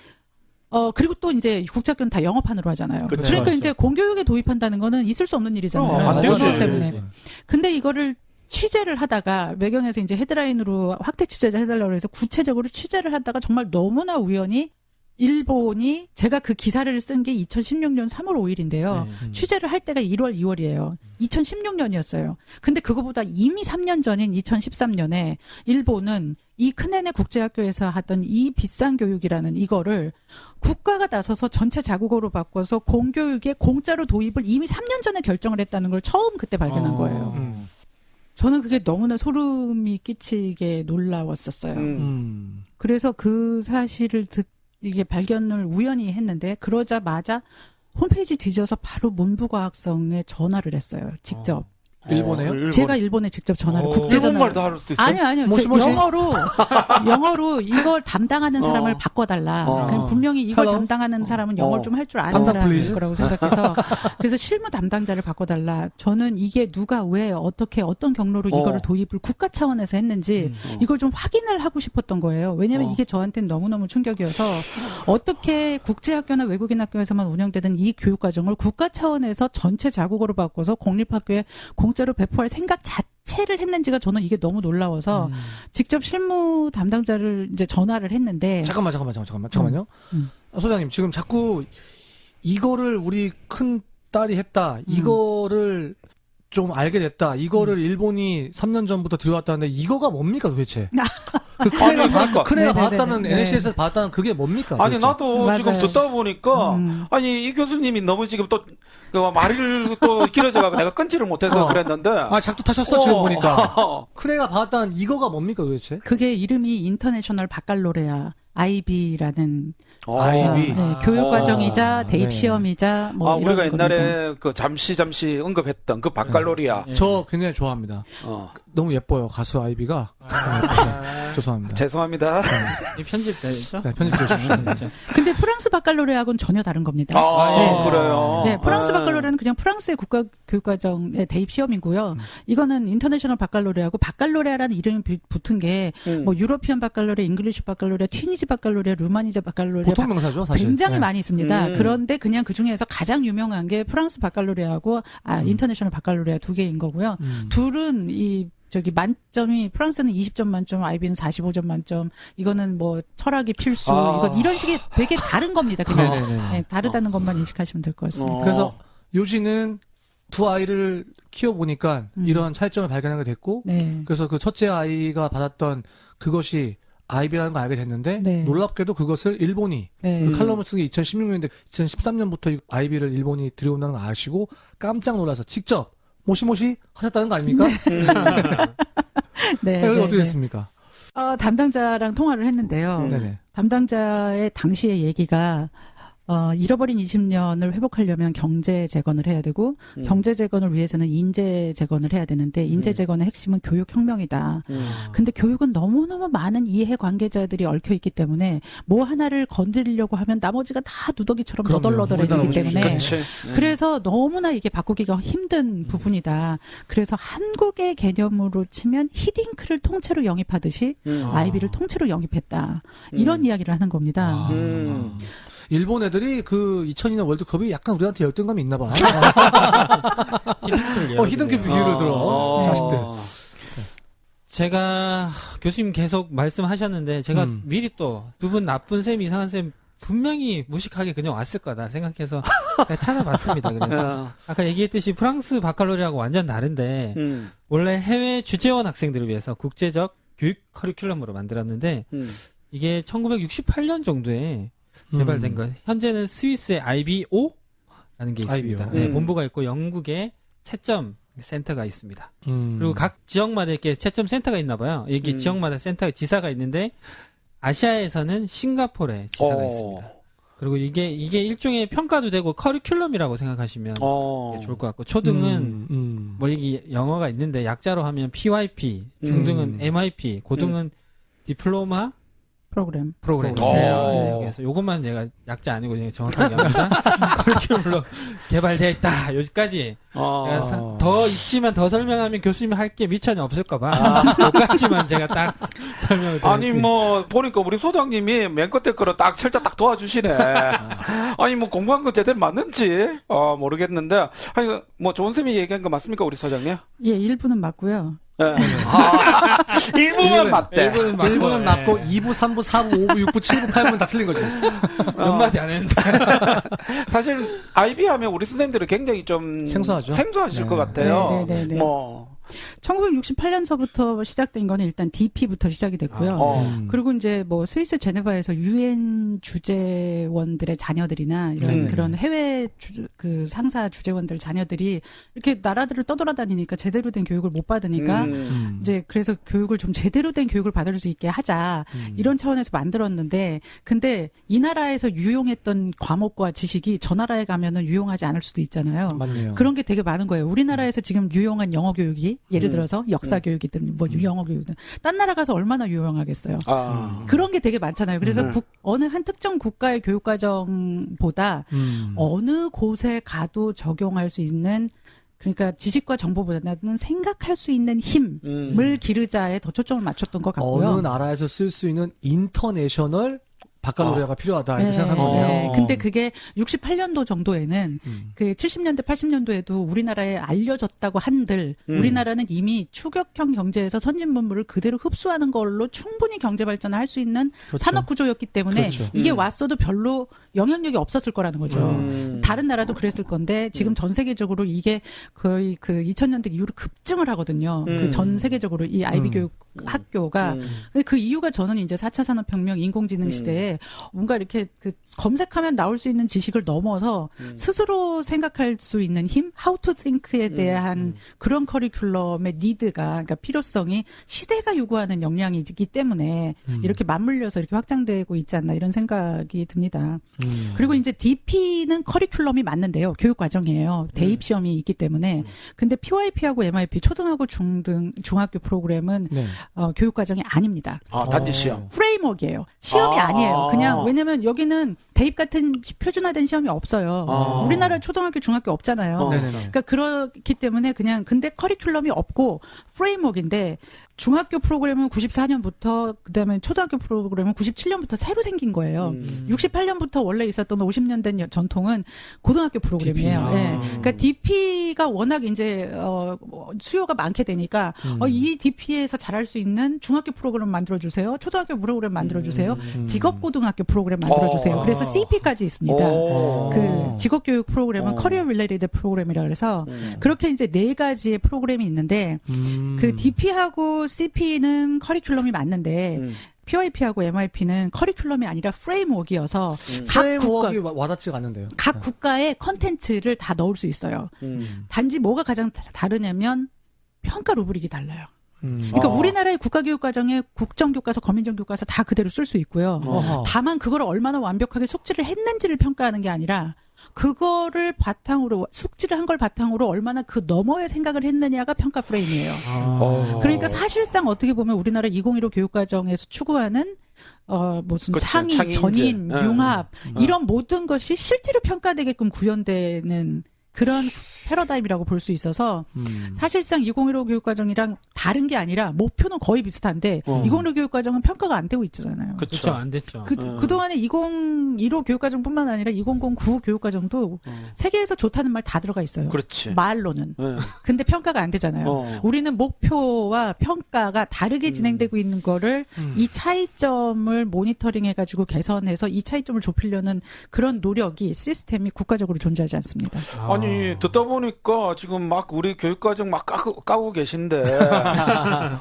Speaker 5: 그리고 또 이제 국제학교는 다 영어판으로 하잖아요.
Speaker 3: 그쵸,
Speaker 5: 그러니까
Speaker 3: 그쵸.
Speaker 5: 이제 공교육에 도입한다는 거는 있을 수 없는 일이잖아요.
Speaker 3: 안 되지.
Speaker 5: 언어 때문에. 근데 이거를 취재를 하다가 매경에서 이제 헤드라인으로 확대 취재를 해달라고 해서 구체적으로 취재를 하다가 정말 너무나 우연히 일본이 제가 그 기사를 쓴 게 2016년 3월 5일인데요. 취재를 할 때가 1월, 2월이에요. 2016년이었어요. 근데 그거보다 이미 3년 전인 2013년에 일본은 이 큰애네 국제학교에서 하던 이 비싼 교육이라는 이거를 국가가 나서서 전체 자국어로 바꿔서 공교육에 공짜로 도입을 이미 3년 전에 결정을 했다는 걸 처음 그때 발견한 거예요. 저는 그게 너무나 소름이 끼치게 놀라웠었어요. 그래서 그 사실을 이게 발견을 우연히 했는데 그러자마자 홈페이지 뒤져서 바로 문부과학성에 전화를 했어요. 직접.
Speaker 1: 일본에요?
Speaker 5: 제가 일본에 직접 전화를 국제 전화.
Speaker 3: 일본말도 할 수 있어?
Speaker 5: 아니요. 영어로 이걸 담당하는 사람을 바꿔달라. 그냥 분명히 이걸
Speaker 1: Hello?
Speaker 5: 담당하는 사람은 영어를 좀 할 줄 아는
Speaker 1: 담당
Speaker 5: 사람일
Speaker 1: please.
Speaker 5: 거라고 생각해서 그래서 실무 담당자를 바꿔달라. 저는 이게 누가 왜 어떻게 어떤 경로로 이거를 도입을 국가 차원에서 했는지 이걸 좀 확인을 하고 싶었던 거예요. 왜냐하면 이게 저한테는 너무너무 충격이어서 어떻게 국제학교나 외국인 학교에서만 운영되는 이 교육과정을 국가 차원에서 전체 자국어로 바꿔서 공립학교에 공짜로 배포할 생각 자체를 했는지가 저는 이게 너무 놀라워서 직접 실무 담당자를 이제 전화를 했는데
Speaker 1: 잠깐만요. 소장님 지금 자꾸 이거를 우리 큰 딸이 했다. 이거를 좀 알게 됐다. 이거를 일본이 3년 전부터 들여왔다는데 이거가 뭡니까 도대체? 그 큰애가 받았다는 NSC에서 받았다는 그게 뭡니까?
Speaker 3: 아니
Speaker 1: 도대체?
Speaker 3: 나도
Speaker 5: 맞아요.
Speaker 3: 지금 듣다 보니까 아니 이 교수님이 너무 지금 또 말이 또 길어져가고 내가 끊지를 못해서 그랬는데
Speaker 1: 작두 타셨어 지금 보니까. 큰애가 받았다는 이거가 뭡니까 도대체?
Speaker 5: 그게 이름이 인터내셔널 바칼로레아 IB라는
Speaker 1: IB.
Speaker 5: 교육과정이자 대입 시험이자 뭐 이런
Speaker 3: 우리가 옛날에
Speaker 5: 겁니다.
Speaker 3: 그 잠시 언급했던 그 바칼로리아.
Speaker 1: 저 굉장히 좋아합니다. 너무 예뻐요 가수 아이비가. 죄송합니다.
Speaker 3: 죄송합니다.
Speaker 2: 이 편집되죠?
Speaker 1: 네, 편집해 주시면.
Speaker 5: 근데 프랑스 바칼로레아하고는 전혀 다른 겁니다.
Speaker 3: 그래요.
Speaker 5: 네, 프랑스 바칼로레아는 그냥 프랑스의 국가 교육과정의 대입 시험이고요. 이거는 인터내셔널 바칼로레아고 바칼로레아라는 이름이 붙은 게 뭐 유러피안 바칼로레아, 잉글리시 바칼로레아, 튀니지 바칼로레아, 루마니자 바칼로레아
Speaker 1: 보통 명사죠 사실.
Speaker 5: 굉장히 많이 있습니다. 그런데 그냥 그 중에서 가장 유명한 게 프랑스 바칼로레아하고 인터내셔널 바칼로레아 두 개인 거고요. 둘은 만점이 프랑스는 20점 만점, IB는 45점 만점. 이거는 뭐 철학이 필수. 이런 식의 되게 다른 겁니다. 그냥 네, 다르다는 것만 인식하시면 될 것 같습니다.
Speaker 1: 그래서 요지는 두 아이를 키워보니까 이런 차이점을 발견하게 됐고, 그래서 그 첫째 아이가 받았던 그것이 아이비라는 걸 알게 됐는데, 놀랍게도 그것을 일본이, 그 칼럼을 쓴 게 2016년인데, 2013년부터 아이비를 일본이 들여온다는 걸 아시고, 깜짝 놀라서 직접, 모시모시 하셨다는 거 아닙니까?
Speaker 5: 네.
Speaker 1: 여기 어떻게 됐습니까?
Speaker 5: 담당자랑 통화를 했는데요. 담당자의 당시의 얘기가, 잃어버린 20년을 회복하려면 경제 재건을 해야 되고 경제 재건을 위해서는 인재 재건을 해야 되는데 인재 재건의 핵심은 교육 혁명이다. 근데 교육은 너무너무 많은 이해 관계자들이 얽혀 있기 때문에 뭐 하나를 건드리려고 하면 나머지가 다 누더기처럼 너덜너덜해지기 때문에 그래서 너무나 이게 바꾸기가 힘든 부분이다. 그래서 한국의 개념으로 치면 히딩크를 통째로 영입하듯이 아이비를 통째로 영입했다. 이런 이야기를 하는 겁니다.
Speaker 1: 일본 애들이 그 2002년 월드컵이 약간 우리한테 열등감이 있나 봐. 히든캡 비유를 들어. 자식들.
Speaker 2: 제가 교수님 계속 말씀하셨는데 제가 미리 또 두 분 나쁜 쌤, 이상한 쌤 분명히 무식하게 그냥 왔을 거다 생각해서 제가 찾아봤습니다. 그래서 아까 얘기했듯이 프랑스 바칼로레하고 완전 다른데 원래 해외 주재원 학생들을 위해서 국제적 교육 커리큘럼으로 만들었는데 이게 1968년 정도에 개발된 거. 현재는 스위스의 IBO라는 게 있습니다. 네, 본부가 있고 영국에 채점 센터가 있습니다. 그리고 각 지역마다 이렇게 채점 센터가 있나 봐요. 여기 지역마다 센터 지사가 있는데 아시아에서는 싱가포르에 지사가 있습니다. 그리고 이게 일종의 평가도 되고 커리큘럼이라고 생각하시면 좋을 것 같고 초등은 뭐 이게 영어가 있는데 약자로 하면 PYP, 중등은 MIP, 고등은 디플로마
Speaker 5: 프로그램.
Speaker 2: 네, 그래서 요것만 제가 약자 아니고 그냥 정확하게 합니다. 커리큘럼으로 개발되어 있다. 여기까지. 제가 더 있지만 더 설명하면 교수님 할 게 미천이 없을까봐. 여기까지만 제가 딱 설명을 드렸습니다.
Speaker 3: 아니, 뭐, 보니까 우리 소장님이 맨 끝에 거를 딱 철자 딱 도와주시네. 아니, 뭐, 공부한 거 제대로 맞는지, 모르겠는데. 아니, 뭐, 좋은 쌤이 얘기한 거 맞습니까, 우리 소장님?
Speaker 5: 예, 일부는 맞고요.
Speaker 3: 네. 일부만 맞대.
Speaker 1: 일부는 맞고 2부, 3부, 4부, 5부, 6부, 7부, 8부는 다 틀린 거지.
Speaker 2: 몇 마디 안 했는데.
Speaker 3: 사실 IB 하면 우리 선생님들은 굉장히 좀 생소하실 것 같아요.
Speaker 5: 네네네.
Speaker 3: 뭐
Speaker 5: 1968년서부터 시작된 거는 일단 DP부터 시작이 됐고요. 그리고 이제 뭐 스위스 제네바에서 UN 주재원들의 자녀들이나 이런 그런 해외 그 상사 주재원들 자녀들이 이렇게 나라들을 떠돌아다니니까 제대로 된 교육을 못 받으니까 이제 그래서 교육을 좀 제대로 된 교육을 받을 수 있게 하자 이런 차원에서 만들었는데 근데 이 나라에서 유용했던 과목과 지식이 저 나라에 가면은 유용하지 않을 수도 있잖아요.
Speaker 1: 맞네요.
Speaker 5: 그런 게 되게 많은 거예요. 우리나라에서 지금 유용한 영어 교육이 예를 들어서 역사 교육이든 뭐 영어 교육이든 딴 나라 가서 얼마나 유용하겠어요. 그런 게 되게 많잖아요. 그래서 어느 한 특정 국가의 교육 과정보다 어느 곳에 가도 적용할 수 있는 그러니까 지식과 정보보다는 생각할 수 있는 힘을 기르자에 더 초점을 맞췄던 것 같고요.
Speaker 1: 어느 나라에서 쓸 수 있는 인터내셔널 바칼로레아가 필요하다 이렇게 생각한 거네요.
Speaker 5: 네. 근데 그게 68년도 정도에는 그 70년대 80년도에도 우리나라에 알려졌다고 한들 우리나라는 이미 추격형 경제에서 선진 문물을 그대로 흡수하는 걸로 충분히 경제 발전을 할 수 있는
Speaker 1: 그렇죠.
Speaker 5: 산업 구조였기 때문에
Speaker 1: 그렇죠.
Speaker 5: 이게 왔어도 별로 영향력이 없었을 거라는 거죠. 다른 나라도 그랬을 건데 지금 전 세계적으로 이게 거의 그 2000년대 이후로 급증을 하거든요. 그 전 세계적으로 이 아이비 교육 학교가 그 이유가 저는 이제 4차 산업혁명 인공지능 시대에 뭔가 이렇게 그 검색하면 나올 수 있는 지식을 넘어서 스스로 생각할 수 있는 힘, how to think에 대한 그런 커리큘럼의 니드가 그러니까 필요성이 시대가 요구하는 역량이기 때문에 이렇게 맞물려서 이렇게 확장되고 있지 않나 이런 생각이 듭니다. 그리고 이제 DP는 커리큘럼이 맞는데요. 교육 과정이에요. 대입 시험이 있기 때문에. 근데 PYP하고 MIP 초등학교 중등 중학교 프로그램은
Speaker 1: 네.
Speaker 5: 교육 과정이 아닙니다.
Speaker 3: 단지 시험.
Speaker 5: 프레임워크예요. 시험이 아니에요. 그냥 왜냐면 여기는 대입 같은 표준화된 시험이 없어요. 우리나라 초등학교 중학교 없잖아요. 그러니까 그렇기 때문에 그냥 근데 커리큘럼이 없고 프레임워크인데 중학교 프로그램은 94년부터 그다음에 초등학교 프로그램은 97년부터 새로 생긴 거예요. 68년부터 원래 있었던 50년 된 전통은 고등학교 프로그램이에요. 네. 그러니까 DP가 워낙 이제 수요가 많게 되니까 이 DP에서 잘할 수 있는 중학교 프로그램 만들어 주세요. 초등학교 프로그램 만들어 주세요. 직업 고등학교 프로그램 만들어 주세요. 그래서 CP까지 있습니다. 그 직업 교육 프로그램은 커리어 릴레이티드 프로그램이라 그래서 그렇게 이제 4가지의 프로그램이 있는데 그 DP하고 CP는 커리큘럼이 맞는데 PYP하고 MIP는 커리큘럼이 아니라 프레임워크여서
Speaker 1: 프레임워크가 와닿지가 않는데요.
Speaker 5: 각 국가의 컨텐츠를 다 넣을 수 있어요. 단지 뭐가 가장 다르냐면 평가 루브릭이 달라요. 그러니까 우리나라의 국가교육과정에 국정교과서, 거민정교과서 다 그대로 쓸 수 있고요. 다만 그걸 얼마나 완벽하게 숙지를 했는지를 평가하는 게 아니라 그거를 바탕으로 숙지를 한 걸 바탕으로 얼마나 그 너머의 생각을 했느냐가 평가 프레임이에요. 그러니까 사실상 어떻게 보면 우리나라 2015 교육과정에서 추구하는 무슨
Speaker 6: 그렇죠.
Speaker 5: 창의,
Speaker 6: 창의인재.
Speaker 5: 전인, 융합 이런 모든 것이 실제로 평가되게끔 구현되는 그런 패러다임이라고 볼 수 있어서 사실상 2015 교육과정이랑 다른 게 아니라 목표는 거의 비슷한데 2015 교육과정은 평가가 안 되고 있잖아요.
Speaker 2: 그렇죠. 안 됐죠.
Speaker 5: 그동안에 2015 교육과정뿐만 아니라 2009 교육과정도 세계에서 좋다는 말 다 들어가 있어요.
Speaker 6: 그렇지.
Speaker 5: 말로는. 근데 평가가 안 되잖아요. 우리는 목표와 평가가 다르게 진행되고 있는 거를 이 차이점을 모니터링 해가지고 개선해서 이 차이점을 좁히려는 그런 노력이 시스템이 국가적으로 존재하지 않습니다.
Speaker 6: 아니 듣다 보니까 지금 막 우리 교육과정 막 까고 계신데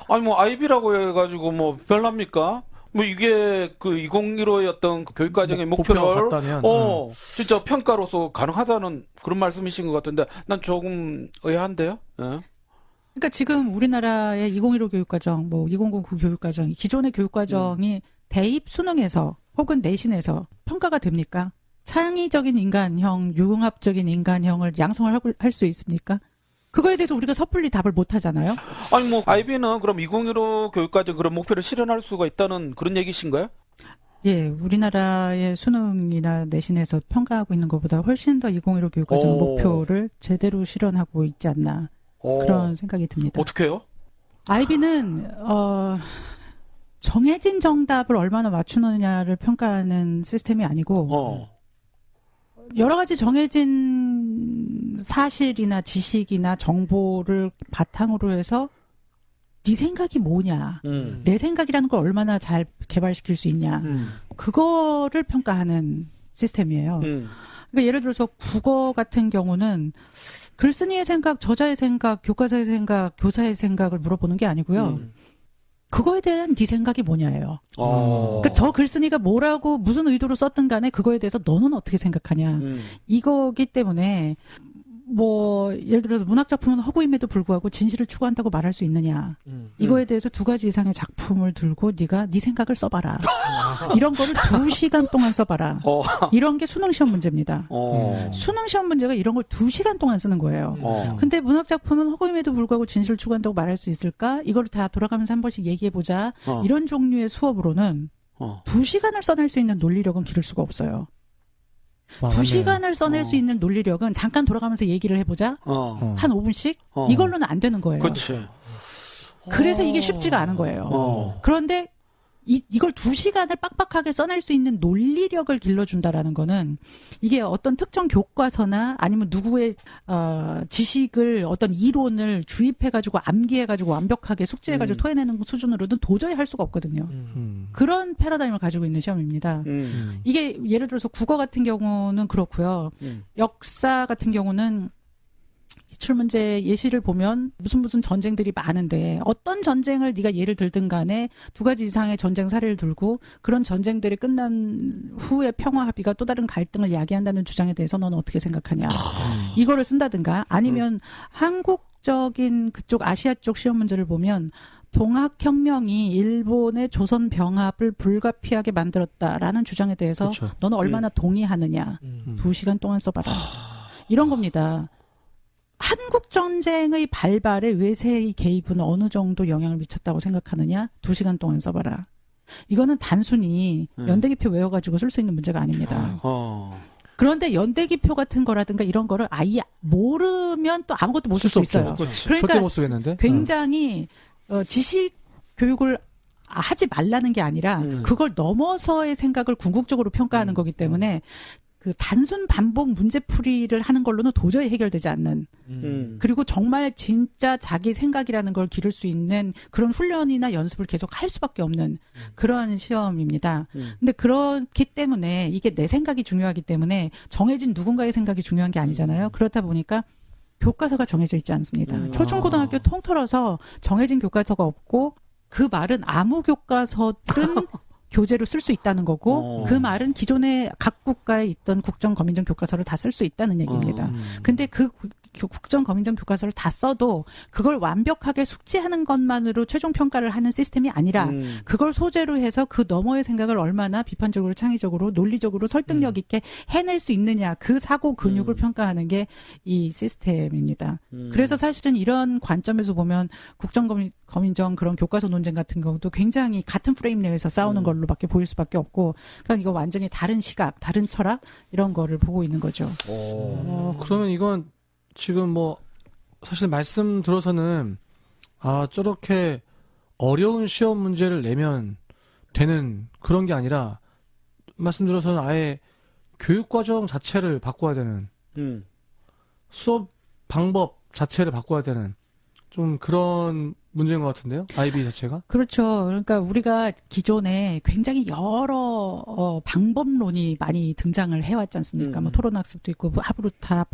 Speaker 6: 아니 뭐 아이비라고 해가지고 뭐 별납니까? 뭐 이게 그 2015의 어떤 그 교육과정의 목표를
Speaker 1: 같다면,
Speaker 6: 진짜 평가로서 가능하다는 그런 말씀이신 것 같은데 난 조금 의아한데요. 예?
Speaker 5: 그러니까 지금 우리나라의 2015 교육과정, 뭐 2009 교육과정, 기존의 교육과정이 대입 수능에서 혹은 내신에서 평가가 됩니까? 창의적인 인간형, 융합적인 인간형을 양성을 할 수 있습니까? 그거에 대해서 우리가 섣불리 답을 못 하잖아요.
Speaker 6: 아니 뭐 아이비는 그럼 2015 교육과정 그런 목표를 실현할 수가 있다는 그런 얘기신가요?
Speaker 5: 예, 우리나라의 수능이나 내신에서 평가하고 있는 것보다 훨씬 더 2015 교육과정 목표를 제대로 실현하고 있지 않나 그런 생각이 듭니다.
Speaker 6: 어떻게 해요?
Speaker 5: 아이비는 정해진 정답을 얼마나 맞추느냐를 평가하는 시스템이 아니고 여러 가지 정해진 사실이나 지식이나 정보를 바탕으로 해서 네 생각이 뭐냐, 내 생각이라는 걸 얼마나 잘 개발시킬 수 있냐, 그거를 평가하는 시스템이에요. 그러니까 예를 들어서 국어 같은 경우는 글쓴이의 생각, 저자의 생각, 교과서의 생각, 교사의 생각을 물어보는 게 아니고요. 그거에 대한 네 생각이 뭐냐예요. 그러니까 저 글쓴이가 뭐라고 무슨 의도로 썼든 간에 그거에 대해서 너는 어떻게 생각하냐. 이거기 때문에 뭐 예를 들어서 문학 작품은 허구임에도 불구하고 진실을 추구한다고 말할 수 있느냐. 이거에 대해서 2가지 이상의 작품을 들고 네가 네 생각을 써봐라. 이런 거를 2시간 동안 써봐라. 이런 게 수능 시험 문제입니다. 수능 시험 문제가 이런 걸 2시간 동안 쓰는 거예요. 근데 문학 작품은 허구임에도 불구하고 진실을 추구한다고 말할 수 있을까? 이거를 다 돌아가면서 한 번씩 얘기해보자. 이런 종류의 수업으로는 2시간을 써낼 수 있는 논리력은 기를 수가 없어요. 2시간을 써낼 수 있는 논리력은 잠깐 돌아가면서 얘기를 해보자. 한 5분씩? 이걸로는 안 되는 거예요.
Speaker 6: 그렇지.
Speaker 5: 그래서 이게 쉽지가 않은 거예요. 그런데 이걸 2시간을 빡빡하게 써낼 수 있는 논리력을 길러준다라는 거는 이게 어떤 특정 교과서나 아니면 누구의 지식을 어떤 이론을 주입해가지고 암기해가지고 완벽하게 숙지해가지고 토해내는 수준으로는 도저히 할 수가 없거든요. 그런 패러다임을 가지고 있는 시험입니다. 이게 예를 들어서 국어 같은 경우는 그렇고요. 역사 같은 경우는 기출문제 예시를 보면 무슨 전쟁들이 많은데 어떤 전쟁을 네가 예를 들든 간에 2가지 이상의 전쟁 사례를 들고 그런 전쟁들이 끝난 후에 평화 합의가 또 다른 갈등을 야기한다는 주장에 대해서 너는 어떻게 생각하냐. 이거를 쓴다든가 아니면 한국적인 그쪽 아시아 쪽 시험 문제를 보면 동학혁명이 일본의 조선 병합을 불가피하게 만들었다라는 주장에 대해서
Speaker 1: 그렇죠.
Speaker 5: 너는 얼마나 동의하느냐. 2시간 동안 써봐라. 이런 겁니다. 한국 전쟁의 발발에 외세의 개입은 어느 정도 영향을 미쳤다고 생각하느냐? 2시간 동안 써봐라. 이거는 단순히 연대기표 외워가지고 쓸 수 있는 문제가 아닙니다. 그런데 연대기표 같은 거라든가 이런 거를 아예 모르면 또 아무것도 못 쓸 수 있어요. 그러니까
Speaker 1: 절대 못 쓰겠는데?
Speaker 5: 굉장히 지식 교육을 하지 말라는 게 아니라 그걸 넘어서의 생각을 궁극적으로 평가하는 거기 때문에 그 단순 반복 문제풀이를 하는 걸로는 도저히 해결되지 않는 그리고 정말 진짜 자기 생각이라는 걸 기를 수 있는 그런 훈련이나 연습을 계속 할 수밖에 없는 그런 시험입니다. 근데 그렇기 때문에 이게 내 생각이 중요하기 때문에 정해진 누군가의 생각이 중요한 게 아니잖아요. 그렇다 보니까 교과서가 정해져 있지 않습니다. 초중고등학교 통틀어서 정해진 교과서가 없고 그 말은 아무 교과서든 교재로 쓸 수 있다는 거고 그 말은 기존에 각 국가에 있던 국정, 거민정 교과서를 다 쓸 수 있다는 얘기입니다. 근데 그 국정 검인정 교과서를 다 써도 그걸 완벽하게 숙지하는 것만으로 최종 평가를 하는 시스템이 아니라 그걸 소재로 해서 그 너머의 생각을 얼마나 비판적으로 창의적으로 논리적으로 설득력 있게 해낼 수 있느냐 그 사고 근육을 평가하는 게 이 시스템입니다. 그래서 사실은 이런 관점에서 보면 국정 검인정 그런 교과서 논쟁 같은 경우도 굉장히 같은 프레임 내에서 싸우는 걸로밖에 보일 수밖에 없고 그러니까 이거 완전히 다른 시각, 다른 철학 이런 거를 보고 있는 거죠.
Speaker 1: 그러면 이건 지금 뭐 사실 말씀 들어서는 저렇게 어려운 시험 문제를 내면 되는 그런 게 아니라 말씀 들어서는 아예 교육과정 자체를 바꿔야 되는 수업 방법 자체를 바꿔야 되는 좀 그런 문제인 것 같은데요? 아이비 자체가?
Speaker 5: 그렇죠. 그러니까 우리가 기존에 굉장히 여러 방법론이 많이 등장을 해왔지 않습니까? 뭐 토론학습도 있고, 뭐 하브루타,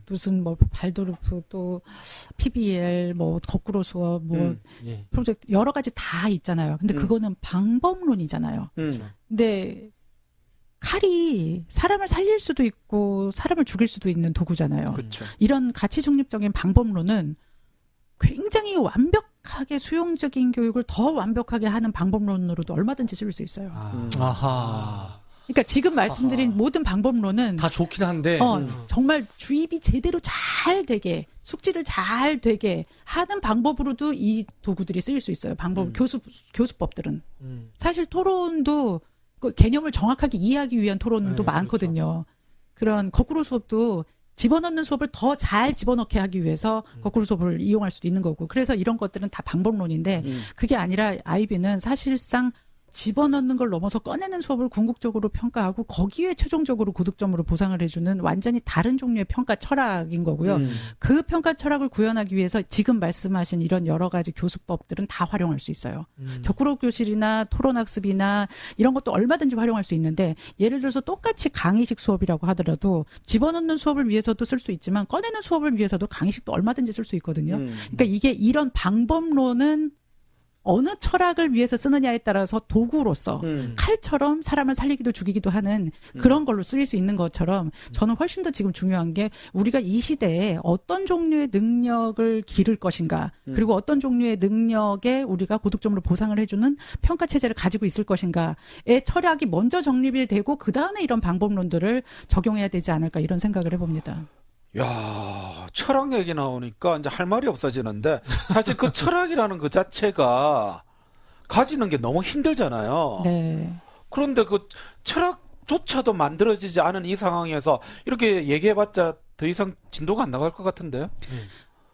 Speaker 5: 무슨 뭐 발도르프 또 PBL, 뭐 거꾸로 수업, 뭐 프로젝트 여러 가지 다 있잖아요. 근데 그거는 방법론이잖아요. 근데 칼이 사람을 살릴 수도 있고 사람을 죽일 수도 있는 도구잖아요.
Speaker 6: 그쵸.
Speaker 5: 이런 가치 중립적인 방법론은 굉장히 완벽하게 수용적인 교육을 더 완벽하게 하는 방법론으로도 얼마든지 쓸 수 있어요.
Speaker 1: 아하.
Speaker 5: 그러니까 지금 말씀드린 모든 방법론은
Speaker 1: 다 좋긴 한데
Speaker 5: 정말 주입이 제대로 잘 되게 숙지를 잘 되게 하는 방법으로도 이 도구들이 쓰일 수 있어요. 교수법들은 사실 토론도 그 개념을 정확하게 이해하기 위한 토론도 많거든요. 그렇죠. 그런 거꾸로 수업도 집어넣는 수업을 더 잘 집어넣게 하기 위해서 거꾸로 수업을 이용할 수도 있는 거고. 그래서 이런 것들은 다 방법론인데 그게 아니라 아이비는 사실상 집어넣는 걸 넘어서 꺼내는 수업을 궁극적으로 평가하고 거기에 최종적으로 고득점으로 보상을 해주는 완전히 다른 종류의 평가 철학인 거고요. 그 평가 철학을 구현하기 위해서 지금 말씀하신 이런 여러 가지 교수법들은 다 활용할 수 있어요. 격구로 교실이나 토론학습이나 이런 것도 얼마든지 활용할 수 있는데 예를 들어서 똑같이 강의식 수업이라고 하더라도 집어넣는 수업을 위해서도 쓸 수 있지만 꺼내는 수업을 위해서도 강의식도 얼마든지 쓸 수 있거든요. 그러니까 이게 이런 방법론은 어느 철학을 위해서 쓰느냐에 따라서 도구로서 칼처럼 사람을 살리기도 죽이기도 하는 그런 걸로 쓰일 수 있는 것처럼 저는 훨씬 더 지금 중요한 게 우리가 이 시대에 어떤 종류의 능력을 기를 것인가 그리고 어떤 종류의 능력에 우리가 고득점으로 보상을 해주는 평가 체제를 가지고 있을 것인가의 철학이 먼저 정립이 되고 그다음에 이런 방법론들을 적용해야 되지 않을까 이런 생각을 해봅니다.
Speaker 6: 야, 철학 얘기 나오니까 이제 할 말이 없어지는데 사실 그 철학이라는 그 자체가 가지는 게 너무 힘들잖아요.
Speaker 5: 네.
Speaker 6: 그런데 그 철학조차도 만들어지지 않은 이 상황에서 이렇게 얘기해봤자 더 이상 진도가 안 나갈 것 같은데요.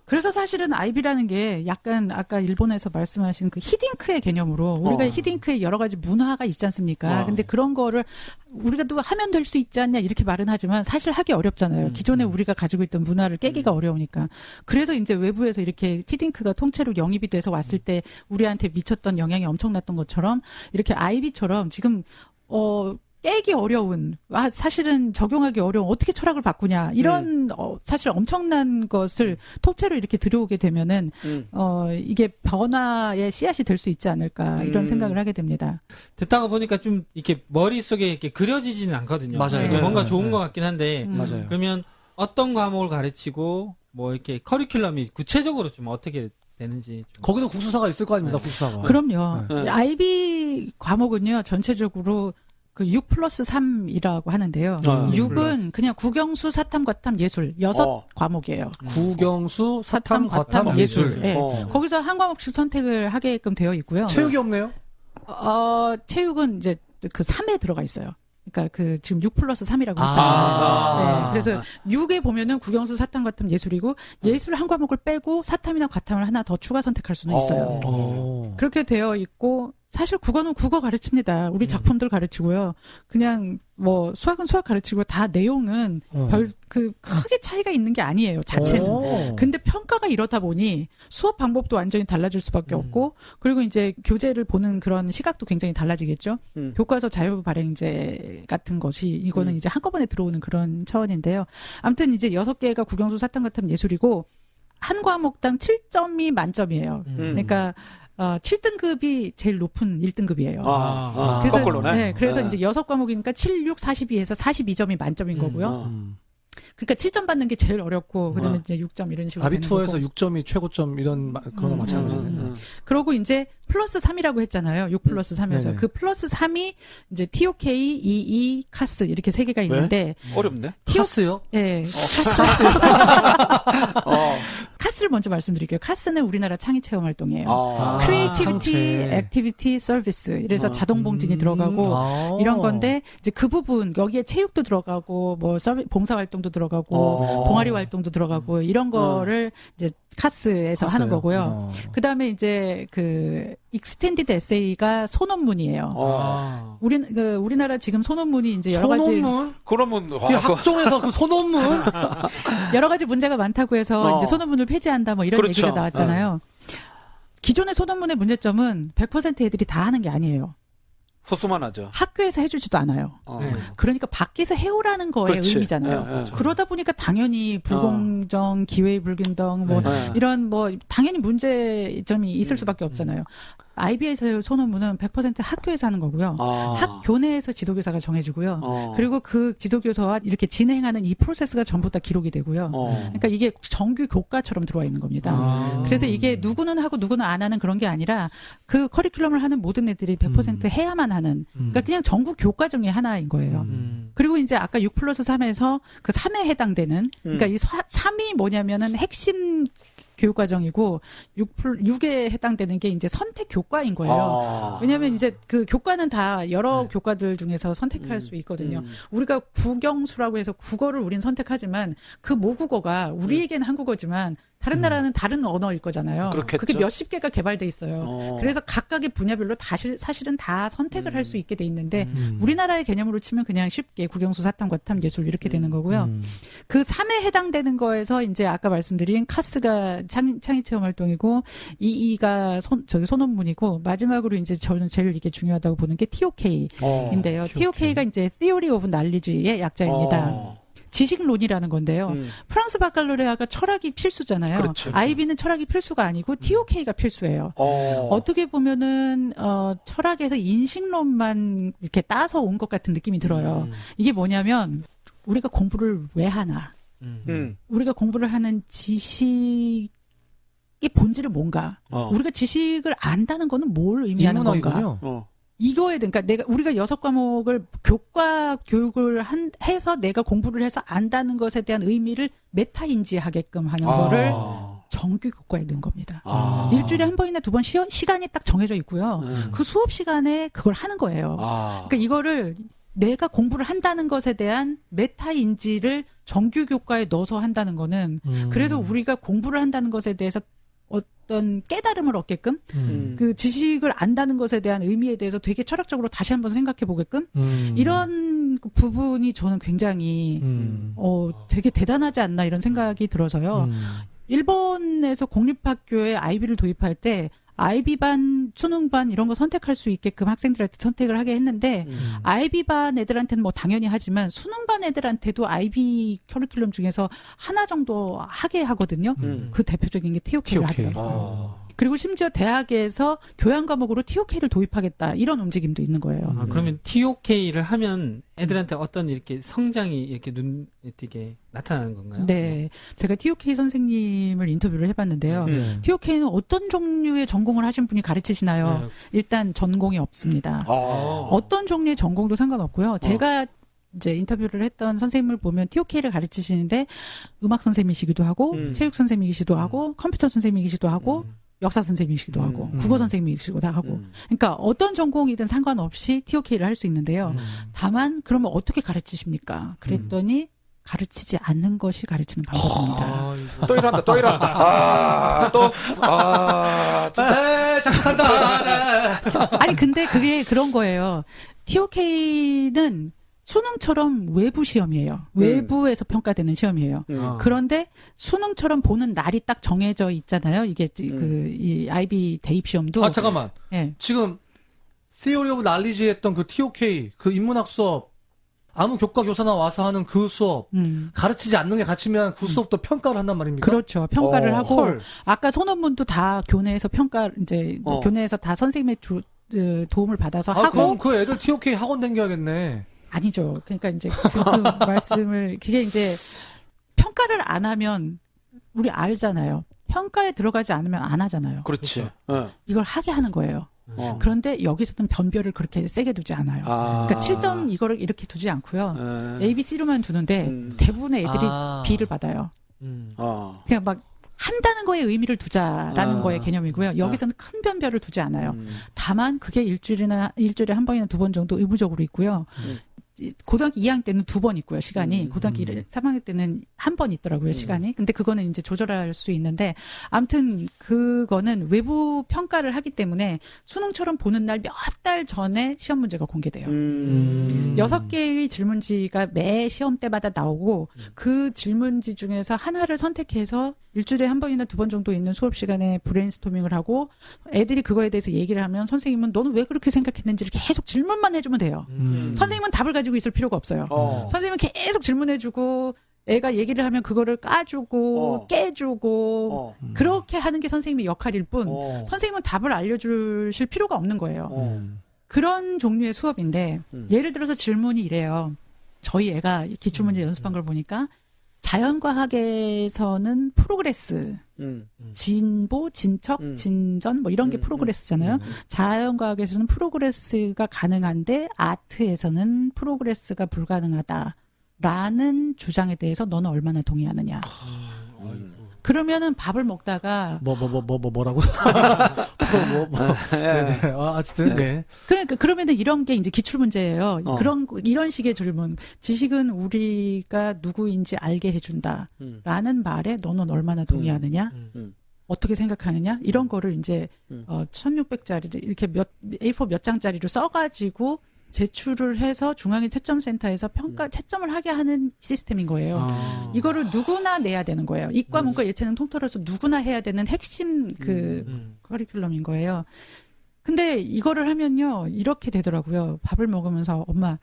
Speaker 5: 그래서 사실은 아이비라는 게 약간 아까 일본에서 말씀하신 그 히딩크의 개념으로 우리가 히딩크의 여러 가지 문화가 있지 않습니까? 근데 그런 거를 우리가 또 하면 될 수 있지 않냐 이렇게 말은 하지만 사실 하기 어렵잖아요. 기존에 우리가 가지고 있던 문화를 깨기가 어려우니까. 그래서 이제 외부에서 이렇게 히딩크가 통째로 영입이 돼서 왔을 때 우리한테 미쳤던 영향이 엄청났던 것처럼 이렇게 아이비처럼 지금 깨기 어려운, 사실은 적용하기 어려운, 어떻게 철학을 바꾸냐, 이런, 사실 엄청난 것을 통째로 이렇게 들여오게 되면은, 이게 변화의 씨앗이 될 수 있지 않을까, 이런 생각을 하게 됩니다.
Speaker 2: 듣다가 보니까 좀, 이렇게 머릿속에 이렇게 그려지지는 않거든요.
Speaker 1: 맞아요.
Speaker 2: 네, 뭔가 좋은 것 같긴 한데,
Speaker 1: 맞아요.
Speaker 2: 그러면 어떤 과목을 가르치고, 뭐 이렇게 커리큘럼이 구체적으로 좀 어떻게 되는지. 좀.
Speaker 1: 거기도 국수사가 있을 거 아닙니까, 국수사가.
Speaker 5: 그럼요. 아이비 과목은요, 전체적으로 그 6+3이라고 하는데요. 6은 그냥 국영수, 사탐, 과탐, 예술 6 과목이에요.
Speaker 1: 국영수, 사탐, 과탐, 예술.
Speaker 5: 네. 거기서 한 과목씩 선택을 하게끔 되어 있고요.
Speaker 1: 체육이 없네요?
Speaker 5: 체육은 이제 그 3에 들어가 있어요. 그러니까 그 지금 6+3이라고 했잖아요. 네, 그래서 6에 보면은 국영수, 사탐, 과탐, 예술이고 예술 한 과목을 빼고 사탐이나 과탐을 하나 더 추가 선택할 수는 있어요. 그렇게 되어 있고 사실 국어는 국어 가르칩니다. 우리 작품들 가르치고요. 그냥 뭐 수학은 수학 가르치고 다 내용은 크게 차이가 있는 게 아니에요. 자체는. 근데 평가가 이렇다 보니 수업 방법도 완전히 달라질 수밖에 없고 그리고 이제 교재를 보는 그런 시각도 굉장히 달라지겠죠. 교과서 자유 발행제 같은 것이 이거는 이제 한꺼번에 들어오는 그런 차원인데요. 아무튼 이제 6개가 국영수, 사탐, 과탐, 예술이고 한 과목당 7점이 만점이에요. 그러니까 7등급이 제일 높은 1등급이에요. 그래서,
Speaker 6: 거꾸로네.
Speaker 5: 네, 그래서 이제 6과목이니까 7, 6, 42에서 42점이 만점인 거고요. 그러니까 7점 받는 게 제일 어렵고 그다음에 이제 6점 이런 식으로
Speaker 1: 아비투어에서
Speaker 5: 되는 거고.
Speaker 1: 6점이 최고점 이런 거나 마찬가지네요.
Speaker 5: 그러고 이제 플러스 3이라고 했잖아요. 6 플러스 3에서
Speaker 1: 네네.
Speaker 5: 그 플러스 3이 이제 TOK, EE, 카스 이렇게 세 개가 있는데
Speaker 6: 어렵네.
Speaker 1: 카스요?
Speaker 5: 예. 카스를 먼저 말씀드릴게요. 카스는 우리나라 창의 체험 활동이에요. 크리에이티비티,
Speaker 1: 창체.
Speaker 5: 액티비티, 서비스. 이래서 자동 봉진이 들어가고 이런 건데 이제 그 부분 여기에 체육도 들어가고 뭐 봉사 활동도 들어가고 동아리 활동도 들어가고 이런 거를 이제 카스에서 하는 거고요. 그다음에 이제 그 익스텐디드 에세이가 소논문이에요. 우리나라 지금 소논문이 이제 여러 가지
Speaker 1: 소논문?
Speaker 6: 그러면
Speaker 1: 이 학종에서 그 소논문?
Speaker 5: 여러 가지 문제가 많다고 해서 이제 소논문을 폐지한다 뭐 이런
Speaker 6: 그렇죠.
Speaker 5: 얘기가 나왔잖아요. 기존의 소논문의 문제점은 100% 애들이 다 하는 게 아니에요.
Speaker 6: 소수만 하죠.
Speaker 5: 학교에서 해주지도 않아요. 그러니까 밖에서 해오라는 거의
Speaker 6: 그렇지.
Speaker 5: 의미잖아요. 그러다 보니까 당연히 불공정, 기회의 불균등, 뭐 이런 뭐 당연히 문제점이 있을 수밖에 없잖아요. IB에서의 소논문은 100% 학교에서 하는 거고요. 학교 내에서 지도교사가 정해주고요. 그리고 그 지도교사와 이렇게 진행하는 이 프로세스가 전부 다 기록이 되고요. 그러니까 이게 정규 교과처럼 들어와 있는 겁니다. 그래서 이게 누구는 하고 누구는 안 하는 그런 게 아니라 그 커리큘럼을 하는 모든 애들이 100% 해야만 하는 그러니까 그냥 전국 교과 중에 하나인 거예요. 그리고 이제 아까 6 플러스 3에서 그 3에 해당되는 그러니까 이 3이 뭐냐면은 핵심 교육과정이고 6에 해당되는 게 이제 선택 교과인 거예요. 왜냐하면 이제 그 교과는 다 여러 교과들 중에서 선택할 수 있거든요. 우리가 국영수라고 해서 국어를 우린 선택하지만 그 모국어가 우리에게는 한국어지만 다른 나라는 다른 언어일 거잖아요.
Speaker 6: 그렇겠죠.
Speaker 5: 그게 몇십 개가 개발돼 있어요. 그래서 각각의 분야별로 사실은 다 선택을 할 수 있게 돼 있는데 우리나라의 개념으로 치면 그냥 쉽게 국영수, 사탐, 과탐, 예술 이렇게 되는 거고요. 그 3에 해당되는 거에서 이제 아까 말씀드린 카스가 창의 체험 활동이고 EE가 소논문이고 마지막으로 이제 저는 제일 이게 중요하다고 보는 게 TOK인데요. TOK가 이제 Theory of Knowledge의 약자입니다. 지식론이라는 건데요. 프랑스 바칼로레아가 철학이 필수잖아요.
Speaker 6: 그렇죠.
Speaker 5: IB는 철학이 필수가 아니고 TOK가 필수예요. 어떻게 보면은 철학에서 인식론만 이렇게 따서 온 것 같은 느낌이 들어요. 이게 뭐냐면 우리가 공부를 왜 하나? 우리가 공부를 하는 지식의 본질은 뭔가? 우리가 지식을 안다는 거는 뭘 의미하는 건가? 이거에 그러니까 우리가 6과목을 교과 교육을 해서 내가 공부를 해서 안다는 것에 대한 의미를 메타인지하게끔 하는 거를 정규 교과에 넣은 겁니다. 일주일에 한 번이나 두 번 시간이 딱 정해져 있고요. 그 수업 시간에 그걸 하는 거예요. 그러니까 이거를 내가 공부를 한다는 것에 대한 메타인지를 정규 교과에 넣어서 한다는 거는 그래서 우리가 공부를 한다는 것에 대해서 어떤 깨달음을 얻게끔 그 지식을 안다는 것에 대한 의미에 대해서 되게 철학적으로 다시 한번 생각해 보게끔 이런 부분이 저는 굉장히 되게 대단하지 않나 이런 생각이 들어서요. 일본에서 공립학교에 아이비를 도입할 때 아이비반, 수능반 이런 거 선택할 수 있게끔 학생들한테 선택을 하게 했는데 아이비반 애들한테는 뭐 당연히 하지만 수능반 애들한테도 아이비 커리큘럼 중에서 하나 정도 하게 하거든요. 그 대표적인 게 TOK를 하더라고요. 그리고 심지어 대학에서 교양 과목으로 TOK를 도입하겠다 이런 움직임도 있는 거예요.
Speaker 2: 그러면 TOK를 하면 애들한테 어떤 이렇게 성장이 이렇게 눈에 띄게 나타나는 건가요?
Speaker 5: 네, 제가 TOK 선생님을 인터뷰를 해봤는데요. TOK는 어떤 종류의 전공을 하신 분이 가르치시나요? 일단 전공이 없습니다. 어떤 종류의 전공도 상관없고요. 제가 이제 인터뷰를 했던 선생님을 보면 TOK를 가르치시는데 음악 선생님이시기도 하고 체육 선생님이시기도 하고 컴퓨터 선생님이시기도 하고 역사 선생님이시기도 하고 국어 선생님이시기도 하고 그러니까 어떤 전공이든 상관없이 TOK를 할 수 있는데요. 다만 그러면 어떻게 가르치십니까? 그랬더니 가르치지 않는 것이 가르치는 방법입니다.
Speaker 6: 또 이런다.
Speaker 1: 진짜 잘못한다.
Speaker 5: 아니 근데 그게 그런 거예요. TOK는 수능처럼 외부 시험이에요. 외부에서 평가되는 시험이에요. 그런데 수능처럼 보는 날이 딱 정해져 있잖아요. 이게 이 IB 대입 시험도.
Speaker 1: 잠깐만.
Speaker 5: 네.
Speaker 1: 지금 Theory of Knowledge 했던 그 TOK 그 인문학 수업 아무 교과 교사나 와서 하는 그 수업 가르치지 않는 게 가르치면 그 수업도 평가를 한단 말입니까?
Speaker 5: 그렇죠. 평가를 하고
Speaker 1: 헐.
Speaker 5: 아까 소논문도 다 교내에서 교내에서 다 선생님의 도움을 받아서 하고
Speaker 1: 그럼 그 애들 TOK 학원 다녀야겠네.
Speaker 5: 아니죠. 그러니까 이제 그 말씀을 그게 이제 평가를 안 하면 우리 알잖아요. 평가에 들어가지 않으면 안 하잖아요.
Speaker 6: 그렇지.
Speaker 5: 이걸 하게 하는 거예요. 그런데 여기서는 변별을 그렇게 세게 두지 않아요. 그러니까 7점 이거를 이렇게 두지 않고요. A, B, C로만 두는데 대부분의 애들이 B를 받아요. 그냥 막 한다는 거에 의미를 두자라는 거의 개념이고요. 여기서는 큰 변별을 두지 않아요. 다만 그게 일주일에 한 번이나 두 번 정도 의무적으로 있고요. 고등학교 2학년 때는 2번 있고요, 시간이. 고등학교 3학년 때는 한 번 있더라고요, 시간이. 근데 그거는 이제 조절할 수 있는데, 아무튼 그거는 외부 평가를 하기 때문에 수능처럼 보는 날 몇 달 전에 시험 문제가 공개돼요. 6개의 질문지가 매 시험 때마다 나오고, 그 질문지 중에서 하나를 선택해서 일주일에 한 번이나 두 번 정도 있는 수업 시간에 브레인스토밍을 하고, 애들이 그거에 대해서 얘기를 하면 선생님은 너는 왜 그렇게 생각했는지를 계속 질문만 해주면 돼요. 선생님은 답을 가지고 있을 필요가 없어요. 선생님은 계속 질문해주고 애가 얘기를 하면 그거를 까주고 깨주고 그렇게 하는 게 선생님의 역할일 뿐 선생님은 답을 알려주실 필요가 없는 거예요. 그런 종류의 수업인데 예를 들어서 질문이 이래요. 저희 애가 기출문제 연습한 걸 보니까 자연과학에서는 프로그레스, 진보, 진척, 진전 뭐 이런 게 프로그레스잖아요. 자연과학에서는 프로그레스가 가능한데 아트에서는 프로그레스가 불가능하다라는 주장에 대해서 너는 얼마나 동의하느냐. 그러면은 밥을 먹다가
Speaker 1: 뭐라고? 네네. 어쨌든 네.
Speaker 5: 그러니까 그러면은 이런 게 이제 기출 문제예요. 이런 식의 질문. 지식은 우리가 누구인지 알게 해준다라는 말에 너는 얼마나 동의하느냐? 어떻게 생각하느냐? 이런 거를 이제 1600짜리를 이렇게 A4 몇 장짜리로 써가지고 제출을 해서 중앙의 채점센터에서 채점을 하게 하는 시스템인 거예요. 이거를 누구나 내야 되는 거예요. 이과, 문과, 예체능 통틀어서 누구나 해야 되는 핵심 커리큘럼인 거예요. 근데 이거를 하면요, 이렇게 되더라고요. 밥을 먹으면서 엄마,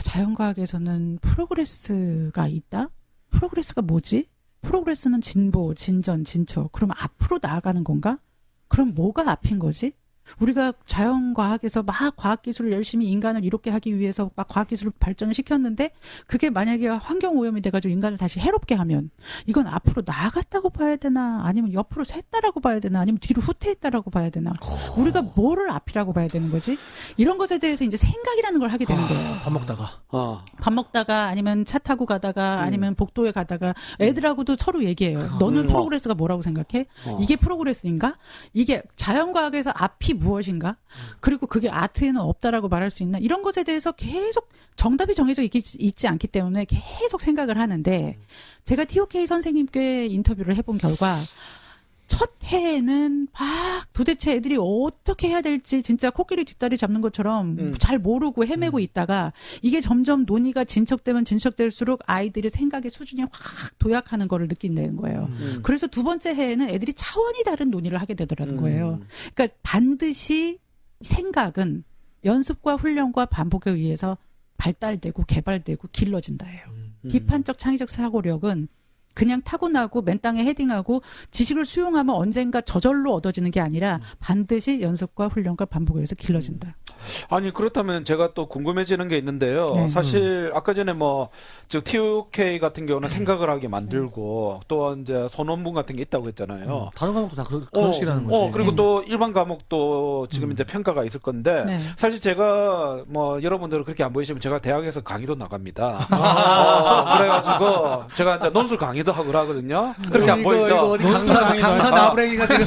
Speaker 5: 자연과학에서는 프로그레스가 있다? 프로그레스가 뭐지? 프로그레스는 진보, 진전, 진척. 그럼 앞으로 나아가는 건가? 그럼 뭐가 앞인 거지? 우리가 자연과학에서 막 과학기술을 열심히 인간을 이롭게 하기 위해서 막 과학기술을 발전을 시켰는데 그게 만약에 환경오염이 돼가지고 인간을 다시 해롭게 하면 이건 앞으로 나아갔다고 봐야 되나 아니면 옆으로 샜다라고 봐야 되나 아니면 뒤로 후퇴했다라고 봐야 되나 우리가 뭐를 앞이라고 봐야 되는 거지? 이런 것에 대해서 이제 생각이라는 걸 하게 되는 거예요. 밥 먹다가 아니면 차 타고 가다가 아니면 복도에 가다가 애들하고도 서로 얘기해요. 너는 프로그레스가 뭐라고 생각해? 이게 프로그레스인가? 이게 자연과학에서 앞이 무엇인가? 그리고 그게 아트에는 없다라고 말할 수 있나? 이런 것에 대해서 계속 정답이 정해져 있지 않기 때문에 계속 생각을 하는데 제가 TOK 선생님께 인터뷰를 해본 결과 첫 해에는 막 도대체 애들이 어떻게 해야 될지 진짜 코끼리 뒷다리 잡는 것처럼 잘 모르고 헤매고 있다가 이게 점점 논의가 진척되면 진척될수록 아이들의 생각의 수준이 확 도약하는 거를 느낀다는 거예요. 그래서 두 번째 해에는 애들이 차원이 다른 논의를 하게 되더라는 거예요. 그러니까 반드시 생각은 연습과 훈련과 반복에 의해서 발달되고 개발되고 길러진다예요. 비판적 창의적 사고력은 그냥 타고나고 맨 땅에 헤딩하고 지식을 수용하면 언젠가 저절로 얻어지는 게 아니라 반드시 연습과 훈련과 반복에 의해서 길러진다.
Speaker 6: 아니 그렇다면 제가 또 궁금해지는 게 있는데요.
Speaker 5: 네.
Speaker 6: 사실 아까 전에 즉 TOK 같은 경우는 생각을 하게 만들고 또 이제 소논문 같은 게 있다고 했잖아요.
Speaker 1: 다른 과목도 다 그런 식이라는 거지.
Speaker 6: 그리고 또 일반 과목도 지금 이제 평가가 있을 건데 사실 제가 여러분들은 그렇게 안 보이시면 제가 대학에서 강의도 나갑니다. 그래가지고 제가 이제 논술 강의도 하고 그러거든요. 그렇게 안 보이죠?
Speaker 1: 이거 어디 강사 나부랭이가 지금.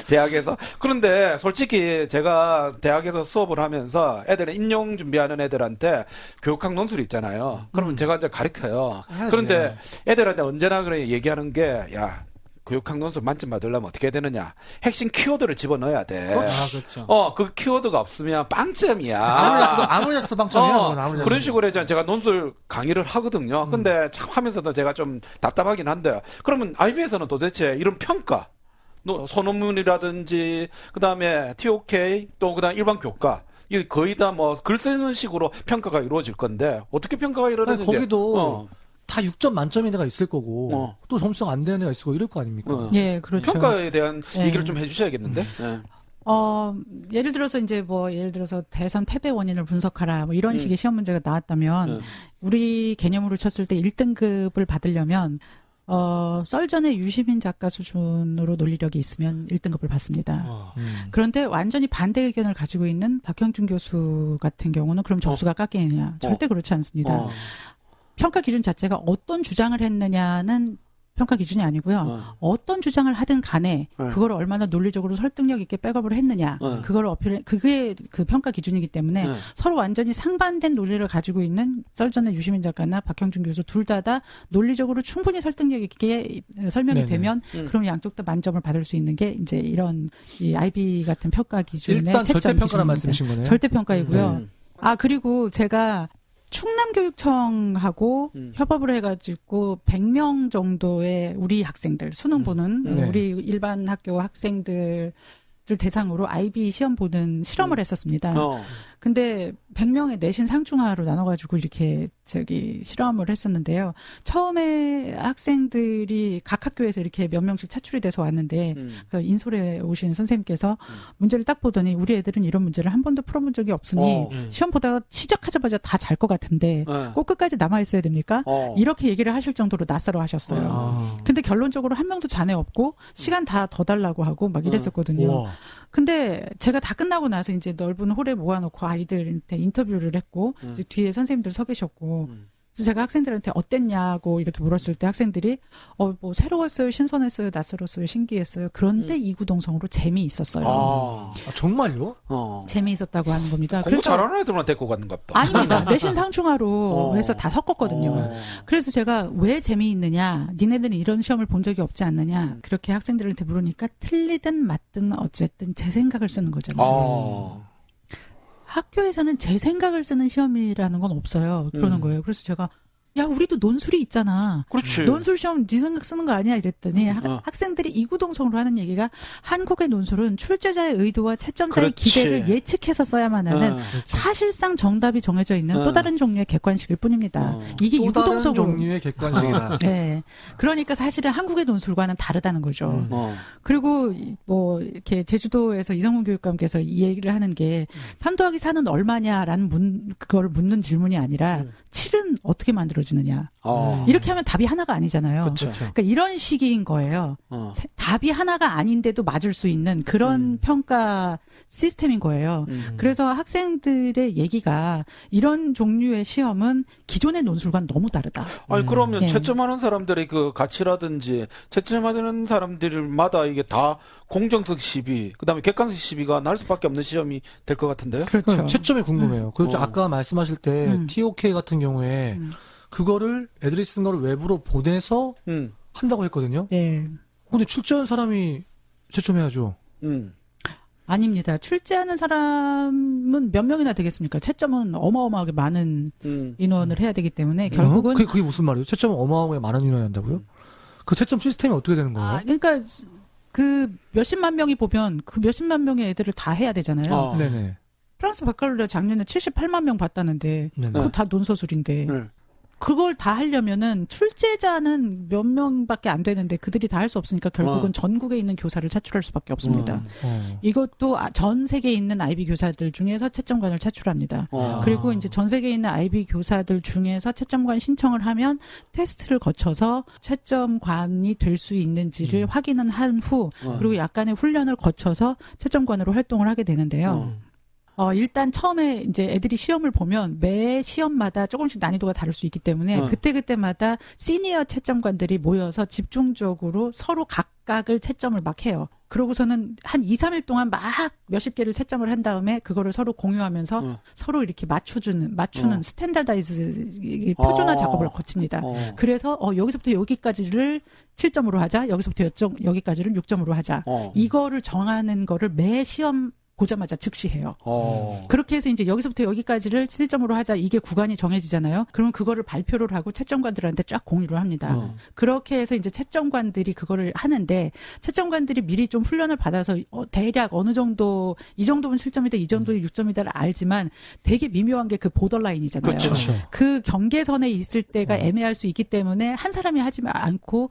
Speaker 6: 대학에서. 그런데 솔직히 제가 대학에서 수업을 하면서 애들 임용 준비하는 애들한테 교육학 논술이 있잖아요. 그러면 제가 이제 가르쳐요. 그런데 애들한테 언제나 그래 얘기하는 게, 야, 교육학 논술 만점 받으려면 어떻게 해야 되느냐. 핵심 키워드를 집어넣어야 돼.
Speaker 2: 그렇죠.
Speaker 6: 그 키워드가 없으면 빵점이야.
Speaker 1: 아무리 했어도 빵점이야.
Speaker 6: 그런 식으로 해서 제가 논술 강의를 하거든요. 근데 참 하면서도 제가 좀 답답하긴 한데, 그러면 IB에서는 도대체 이런 평가, 소논문이라든지, 그 다음에 TOK, 또 그 다음 일반 교과, 이게 거의 다 글 쓰는 식으로 평가가 이루어질 건데, 어떻게 평가가 이루어지는지.
Speaker 1: 거기도 다 6점 만점인 애가 있을 거고, 또 점수가 안 되는 애가 있을 거고, 이럴 거 아닙니까?
Speaker 5: 예, 그렇죠.
Speaker 6: 평가에 대한 얘기를 좀 해주셔야겠는데.
Speaker 5: 예를 들어서 대선 패배 원인을 분석하라, 뭐 이런 식의 시험 문제가 나왔다면, 우리 개념으로 쳤을 때 1등급을 받으려면, 썰전의 유시민 작가 수준으로 논리력이 있으면 1등급을 받습니다. 그런데 완전히 반대 의견을 가지고 있는 박형준 교수 같은 경우는 그럼 점수가 깎이느냐? 절대 그렇지 않습니다. 평가 기준 자체가 어떤 주장을 했느냐는 평가 기준이 아니고요. 어떤 주장을 하든 간에 그걸 얼마나 논리적으로 설득력 있게 백업을 했느냐. 그게 그 평가 기준이기 때문에 서로 완전히 상반된 논리를 가지고 있는 썰전의 유시민 작가나 박형준 교수 둘 다 논리적으로 충분히 설득력 있게 설명이 되면 그럼 양쪽 다 만점을 받을 수 있는 게 이제 이런 이 IB 같은 평가 기준의
Speaker 1: 일단
Speaker 5: 채점
Speaker 1: 절대 평가란
Speaker 5: 기준입니다.
Speaker 1: 말씀이신 거네요.
Speaker 5: 절대 평가이고요. 그리고 제가 충남교육청하고 협업을 해가지고 100명 정도의 우리 학생들, 수능 보는 우리 일반 학교 학생들을 대상으로 IB 시험 보는 실험을 했었습니다. 근데 100명의 내신 상중하로 나눠가지고 이렇게 실험을 했었는데요. 처음에 학생들이 각 학교에서 이렇게 몇 명씩 차출이 돼서 왔는데 그래서 인솔에 오신 선생님께서 문제를 딱 보더니 우리 애들은 이런 문제를 한 번도 풀어본 적이 없으니 시험 보다가 시작하자마자 다 잘 것 같은데 꼭 끝까지 남아있어야 됩니까? 이렇게 얘기를 하실 정도로 낯설어 하셨어요. 근데 결론적으로 한 명도 잔해 없고 시간 다 더 달라고 하고 막 이랬었거든요. 근데 제가 다 끝나고 나서 이제 넓은 홀에 모아놓고 아이들한테 인터뷰를 했고 이제 뒤에 선생님들 서 계셨고 그래서 제가 학생들한테 어땠냐고 이렇게 물었을 때 학생들이 뭐 새로웠어요, 신선했어요, 낯설었어요, 신기했어요. 그런데 이구동성으로 재미있었어요.
Speaker 1: 정말요?
Speaker 5: 재미있었다고 하는 겁니다.
Speaker 6: 공부 잘하는 애들만 데리고 갔는가 보다.
Speaker 5: 아닙니다. 내신 상충하로 해서 다 섞었거든요. 그래서 제가 왜 재미있느냐, 니네들은 이런 시험을 본 적이 없지 않느냐, 그렇게 학생들한테 물으니까 틀리든 맞든 어쨌든 제 생각을 쓰는 거잖아요. 학교에서는 제 생각을 쓰는 시험이라는 건 없어요. 그러는 거예요. 그래서 제가 야, 우리도 논술이 있잖아.
Speaker 6: 그렇지.
Speaker 5: 논술 시험 네 생각 쓰는 거 아니야? 이랬더니 학생들이 이구동성으로 하는 얘기가 한국의 논술은 출제자의 의도와 채점자의 기대를 예측해서 써야만 하는 사실상 정답이 정해져 있는 또 다른 종류의 객관식일 뿐입니다. 이게
Speaker 1: 또
Speaker 5: 이구동성으로.
Speaker 1: 다른 종류의 객관식이다.
Speaker 5: 네. 그러니까 사실은 한국의 논술과는 다르다는 거죠. 그리고 뭐 이렇게 제주도에서 이성훈 교육감께서 이 얘기를 하는 게 3 더하기 4는 얼마냐라는 그걸 묻는 질문이 아니라 7은 어떻게 만들어지느냐. 이렇게 하면 답이 하나가 아니잖아요.
Speaker 1: 그렇죠.
Speaker 5: 그러니까 이런 식인 거예요. 답이 하나가 아닌데도 맞을 수 있는 그런 평가 시스템인 거예요. 그래서 학생들의 얘기가 이런 종류의 시험은 기존의 논술과는 너무 다르다.
Speaker 6: 아니 그러면 채점하는 사람들의 그 가치라든지 채점하는 사람들마다 이게 다 공정성 시비, 그다음에 객관성 시비가 날 수밖에 없는 시험이 될 것 같은데요.
Speaker 5: 그렇죠.
Speaker 1: 채점이 궁금해요. 그리고 아까 말씀하실 때 TOK 같은 경우에 그거를 애들이 쓴 거를 외부로 보내서 한다고 했거든요.
Speaker 5: 네.
Speaker 1: 근데 출제한 사람이 채점해야죠.
Speaker 5: 아닙니다. 출제하는 사람은 몇 명이나 되겠습니까? 채점은 어마어마하게 많은 인원을 해야 되기 때문에 결국은
Speaker 1: 그게 무슨 말이에요? 채점은 어마어마하게 많은 인원이 한다고요? 그 채점 시스템이 어떻게 되는 거예요?
Speaker 5: 그러니까 그 몇십만 명이 보면 그 몇십만 명의 애들을 다 해야 되잖아요.
Speaker 1: 네네.
Speaker 5: 프랑스 바칼로레아 작년에 78만 명 봤다는데 그거 다 논서술인데 그걸 다 하려면은 출제자는 몇 명밖에 안 되는데 그들이 다 할 수 없으니까 결국은 전국에 있는 교사를 차출할 수밖에 없습니다. 이것도 전 세계에 있는 IB 교사들 중에서 채점관을 차출합니다. 그리고 이제 전 세계에 있는 IB 교사들 중에서 채점관 신청을 하면 테스트를 거쳐서 채점관이 될 수 있는지를 확인은 한 후 그리고 약간의 훈련을 거쳐서 채점관으로 활동을 하게 되는데요. 일단 처음에 이제 애들이 시험을 보면 매 시험마다 조금씩 난이도가 다를 수 있기 때문에 그때그때마다 시니어 채점관들이 모여서 집중적으로 서로 각각을 채점을 막 해요. 그러고서는 한 2, 3일 동안 막 몇십 개를 채점을 한 다음에 그거를 서로 공유하면서 서로 이렇게 맞추는 스탠다다이즈 표준화 작업을 거칩니다. 그래서 여기서부터 여기까지를 7점으로 하자. 여기서부터 여기까지를 6점으로 하자. 이거를 정하는 거를 매 시험 보자마자 즉시 해요. 그렇게 해서 이제 여기서부터 여기까지를 7점으로 하자. 이게 구간이 정해지잖아요. 그러면 그거를 발표를 하고 채점관들한테 쫙 공유를 합니다. 그렇게 해서 이제 채점관들이 그거를 하는데 채점관들이 미리 좀 훈련을 받아서 대략 어느 정도 이 정도면 7점이다, 이 정도면 6점이다를 알지만 되게 미묘한 게 그 보더라인이잖아요.
Speaker 1: 그렇죠.
Speaker 5: 그 경계선에 있을 때가 애매할 수 있기 때문에 한 사람이 하지 않고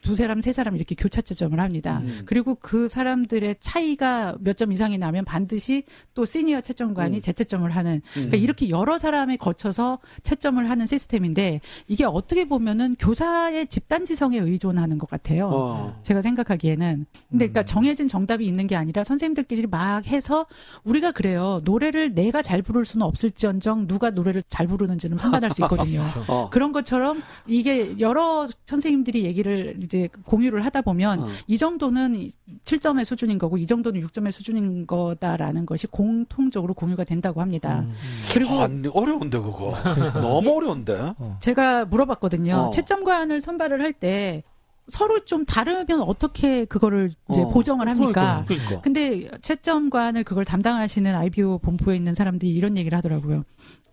Speaker 5: 두 사람, 세 사람 이렇게 교차 채점을 합니다. 그리고 그 사람들의 차이가 몇 점 이상이 나면 반드시 또 시니어 채점관이 재채점을 하는, 그러니까 이렇게 여러 사람에 거쳐서 채점을 하는 시스템인데, 이게 어떻게 보면은 교사의 집단지성에 의존하는 것 같아요. 제가 생각하기에는. 근데 그러니까 정해진 정답이 있는 게 아니라 선생님들끼리 막 해서, 우리가 그래요. 노래를 내가 잘 부를 수는 없을지언정 누가 노래를 잘 부르는지는 판단할 수 있거든요. 그런 것처럼 이게 여러 선생님들이 얘기를 이제 공유를 하다 보면 이 정도는 7점의 수준인 거고 이 정도는 6점의 수준인 거다라는 것이 공통적으로 공유가 된다고 합니다. 그리고
Speaker 6: 어려운데 그거 너무 어려운데.
Speaker 5: 제가 물어봤거든요. 채점관을 선발을 할 때 서로 좀 다르면 어떻게 그거를 이제 보정을 합니까?
Speaker 6: 그러니까.
Speaker 5: 근데 채점관을 그걸 담당하시는 IBO 본부에 있는 사람들이 이런 얘기를 하더라고요.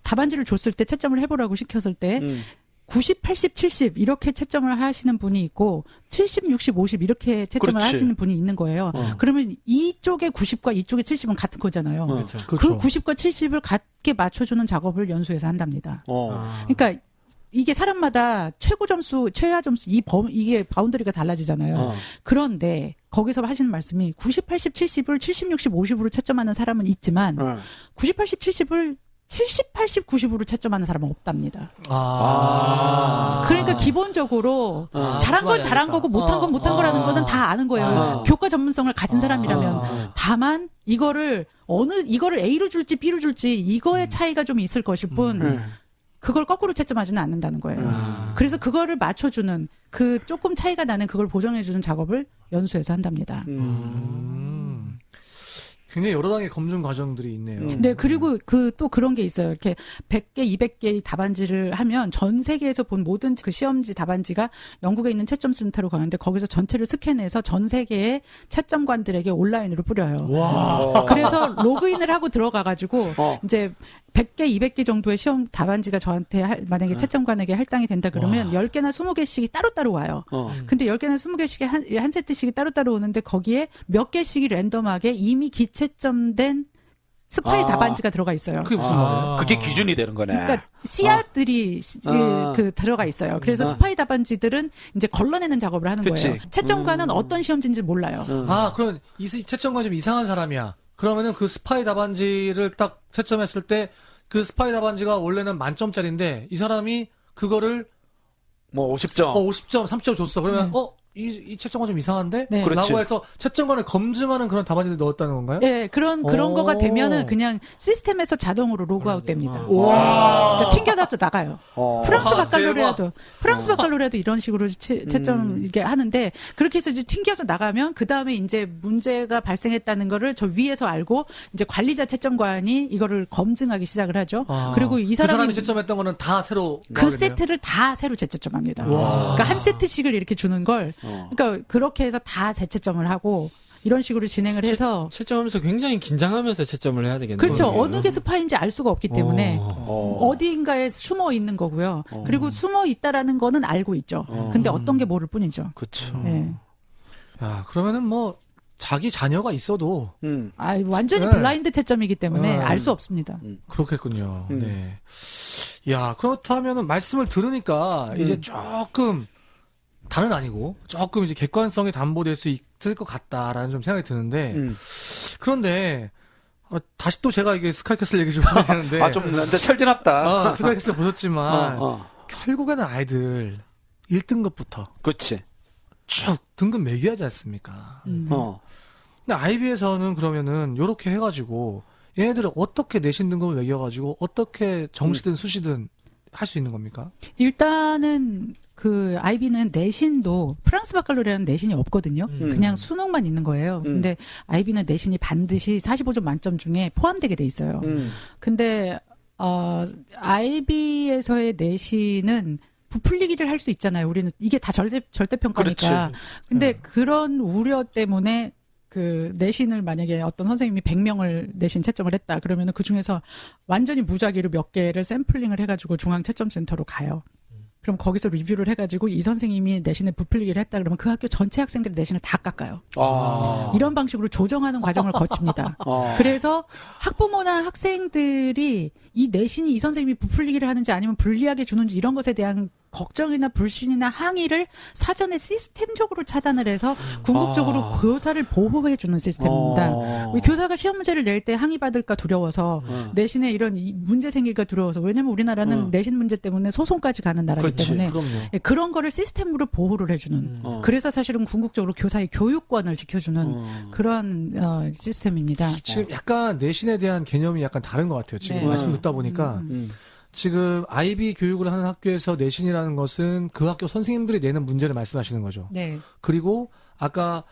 Speaker 5: 답안지를 줬을 때 채점을 해보라고 시켰을 때 90, 80, 70 이렇게 채점을 하시는 분이 있고 70, 60, 50 이렇게 채점을
Speaker 6: 그렇지.
Speaker 5: 하시는 분이 있는 거예요. 그러면 이쪽의 90과 이쪽의 70은 같은 거잖아요. 그
Speaker 1: 그렇죠.
Speaker 5: 90과 70을 같게 맞춰주는 작업을 연수에서 한답니다. 그러니까 이게 사람마다 최고 점수, 최하 점수 이게 바운더리가 달라지잖아요. 그런데 거기서 하시는 말씀이 90, 80, 70을 70, 60, 50으로 채점하는 사람은 있지만 90, 80, 70을 70, 80, 90으로 채점하는 사람은 없답니다. 그러니까 기본적으로 잘한 건 잘한 거고 못한 건 못한 거라는 것은 다 아는 거예요. 교과 전문성을 가진 사람이라면. 다만 이거를 A로 줄지 B로 줄지 이거의 차이가 좀 있을 것일 뿐 그걸 거꾸로 채점하지는 않는다는 거예요. 그래서 그거를 맞춰주는 그 조금 차이가 나는 그걸 보정해주는 작업을 연수에서 한답니다.
Speaker 1: 굉장히 여러 단계 검증 과정들이 있네요.
Speaker 5: 네, 그리고 또 그런 게 있어요. 이렇게 100개, 200개의 답안지를 하면 전 세계에서 본 모든 그 시험지 답안지가 영국에 있는 채점센터로 가는데 거기서 전체를 스캔해서 전 세계의 채점관들에게 온라인으로 뿌려요.
Speaker 1: 와.
Speaker 5: 그래서 로그인을 하고 들어가가지고 이제 100개, 200개 정도의 시험 답안지가 저한테 만약에 채점관에게 할당이 된다 그러면 10개나 20개씩이 따로따로 와요. 근데 10개나 20개씩이 한 세트씩이 따로따로 오는데 거기에 몇 개씩이 랜덤하게 이미 기채점된 스파이 답안지가 들어가 있어요.
Speaker 1: 그게 무슨 말이에요?
Speaker 6: 그게 기준이 되는 거네.
Speaker 5: 그러니까 씨앗들이 들어가 있어요. 그래서 스파이 답안지들은 이제 걸러내는 작업을 하는
Speaker 6: 그치.
Speaker 5: 거예요. 채점관은 어떤 시험지인지 몰라요.
Speaker 1: 그럼 이 채점관 좀 이상한 사람이야. 그러면은 그 스파이 답안지를 딱 채점했을 때 그 스파이 답안지가 원래는 만점짜리인데 이 사람이 그거를
Speaker 6: 뭐 50점.
Speaker 1: 50점, 30점 줬어. 그러면 이 채점관 좀 이상한데?
Speaker 5: 네.
Speaker 6: 그렇지.
Speaker 1: 라고 해서 채점관을 검증하는 그런 답안지를 넣었다는 건가요?
Speaker 5: 네, 그런 거가 되면은 그냥 시스템에서 자동으로 로그아웃 됩니다.
Speaker 1: 와.
Speaker 5: 그러니까 튕겨놔도 나가요. 프랑스
Speaker 1: 대박.
Speaker 5: 바칼로레아도 이런 식으로 채점 이게 하는데 그렇게 해서 이제 튕겨서 나가면 그 다음에 이제 문제가 발생했다는 거를 저 위에서 알고 이제 관리자 채점관이 이거를 검증하기 시작을 하죠. 그리고 이
Speaker 1: 그
Speaker 5: 사람이
Speaker 1: 사람이 채점했던 거는 다 새로
Speaker 5: 그
Speaker 1: 나오겠네요?
Speaker 5: 세트를 다 새로 재채점합니다. 그러니까 한 세트씩을 이렇게 주는 걸 그러니까 그렇게 해서 다 재채점을 하고 이런 식으로 진행을 해서
Speaker 7: 채점하면서 굉장히 긴장하면서 채점을 해야 되겠네요.
Speaker 5: 그렇죠. 어느 게 스파인지 알 수가 없기 때문에 어디인가에 숨어 있는 거고요. 그리고 숨어 있다라는 거는 알고 있죠. 근데 어떤 게 모를 뿐이죠.
Speaker 6: 그렇죠.
Speaker 5: 네.
Speaker 1: 야, 그러면은 뭐 자기 자녀가 있어도
Speaker 5: 완전히
Speaker 1: 네.
Speaker 5: 블라인드 채점이기 때문에
Speaker 1: 네.
Speaker 5: 알 수 없습니다.
Speaker 1: 그렇겠군요. 네. 야, 그렇다면은 말씀을 들으니까 이제 조금 다는 아니고 조금 이제 객관성이 담보될 수 있을 것 같다라는 좀 생각이 드는데 그런데 다시 또 제가 이게 스카이캐슬 얘기 좀 해야 되는데
Speaker 6: 좀 이제 철진났다.
Speaker 1: 스카이캐슬 보셨지만 결국에는 아이들 1등급부터
Speaker 6: 그렇지.
Speaker 1: 쭉 등급 매겨야지 않습니까? 근데 IB에서는 그러면은 요렇게 해가지고 얘네들을 어떻게 내신 등급을 매겨가지고 어떻게 정시든 수시든 할 수 있는 겁니까?
Speaker 5: 일단은 그 IB는 내신도 프랑스 바칼로레아는 내신이 없거든요. 그냥 수능만 있는 거예요. 근데 IB는 내신이 반드시 45점 만점 중에 포함되게 돼 있어요. 근데 IB에서의 내신은 부풀리기를 할 수 있잖아요. 우리는 이게 다 절대평가니까.
Speaker 6: 그렇지.
Speaker 5: 근데 그런 우려 때문에 그 내신을 만약에 어떤 선생님이 100명을 내신 채점을 했다. 그러면은 그 중에서 완전히 무작위로 몇 개를 샘플링을 해가지고 중앙채점센터로 가요. 그럼 거기서 리뷰를 해가지고 이 선생님이 내신에 부풀리기를 했다. 그러면 그 학교 전체 학생들의 내신을 다 깎아요. 이런 방식으로 조정하는 과정을 거칩니다. 그래서 학부모나 학생들이 이 내신이 이 선생님이 부풀리기를 하는지 아니면 불리하게 주는지 이런 것에 대한 걱정이나 불신이나 항의를 사전에 시스템적으로 차단을 해서 궁극적으로 교사를 보호해주는 시스템입니다. 교사가 시험 문제를 낼 때 항의받을까 두려워서 내신에 이런 문제 생길까 두려워서 왜냐면 우리나라는 내신 문제 때문에 소송까지 가는 나라이기
Speaker 6: 그렇지,
Speaker 5: 때문에
Speaker 6: 그럼요.
Speaker 5: 예, 그런 거를 시스템으로 보호를 해주는 그래서 사실은 궁극적으로 교사의 교육권을 지켜주는 그런 시스템입니다.
Speaker 1: 지금 약간 내신에 대한 개념이 약간 다른 것 같아요. 지금
Speaker 5: 네.
Speaker 1: 말씀 듣다 보니까 지금 IB 교육을 하는 학교에서 내신이라는 것은 그 학교 선생님들이 내는 문제를 말씀하시는 거죠.
Speaker 5: 네.
Speaker 1: 그리고 아까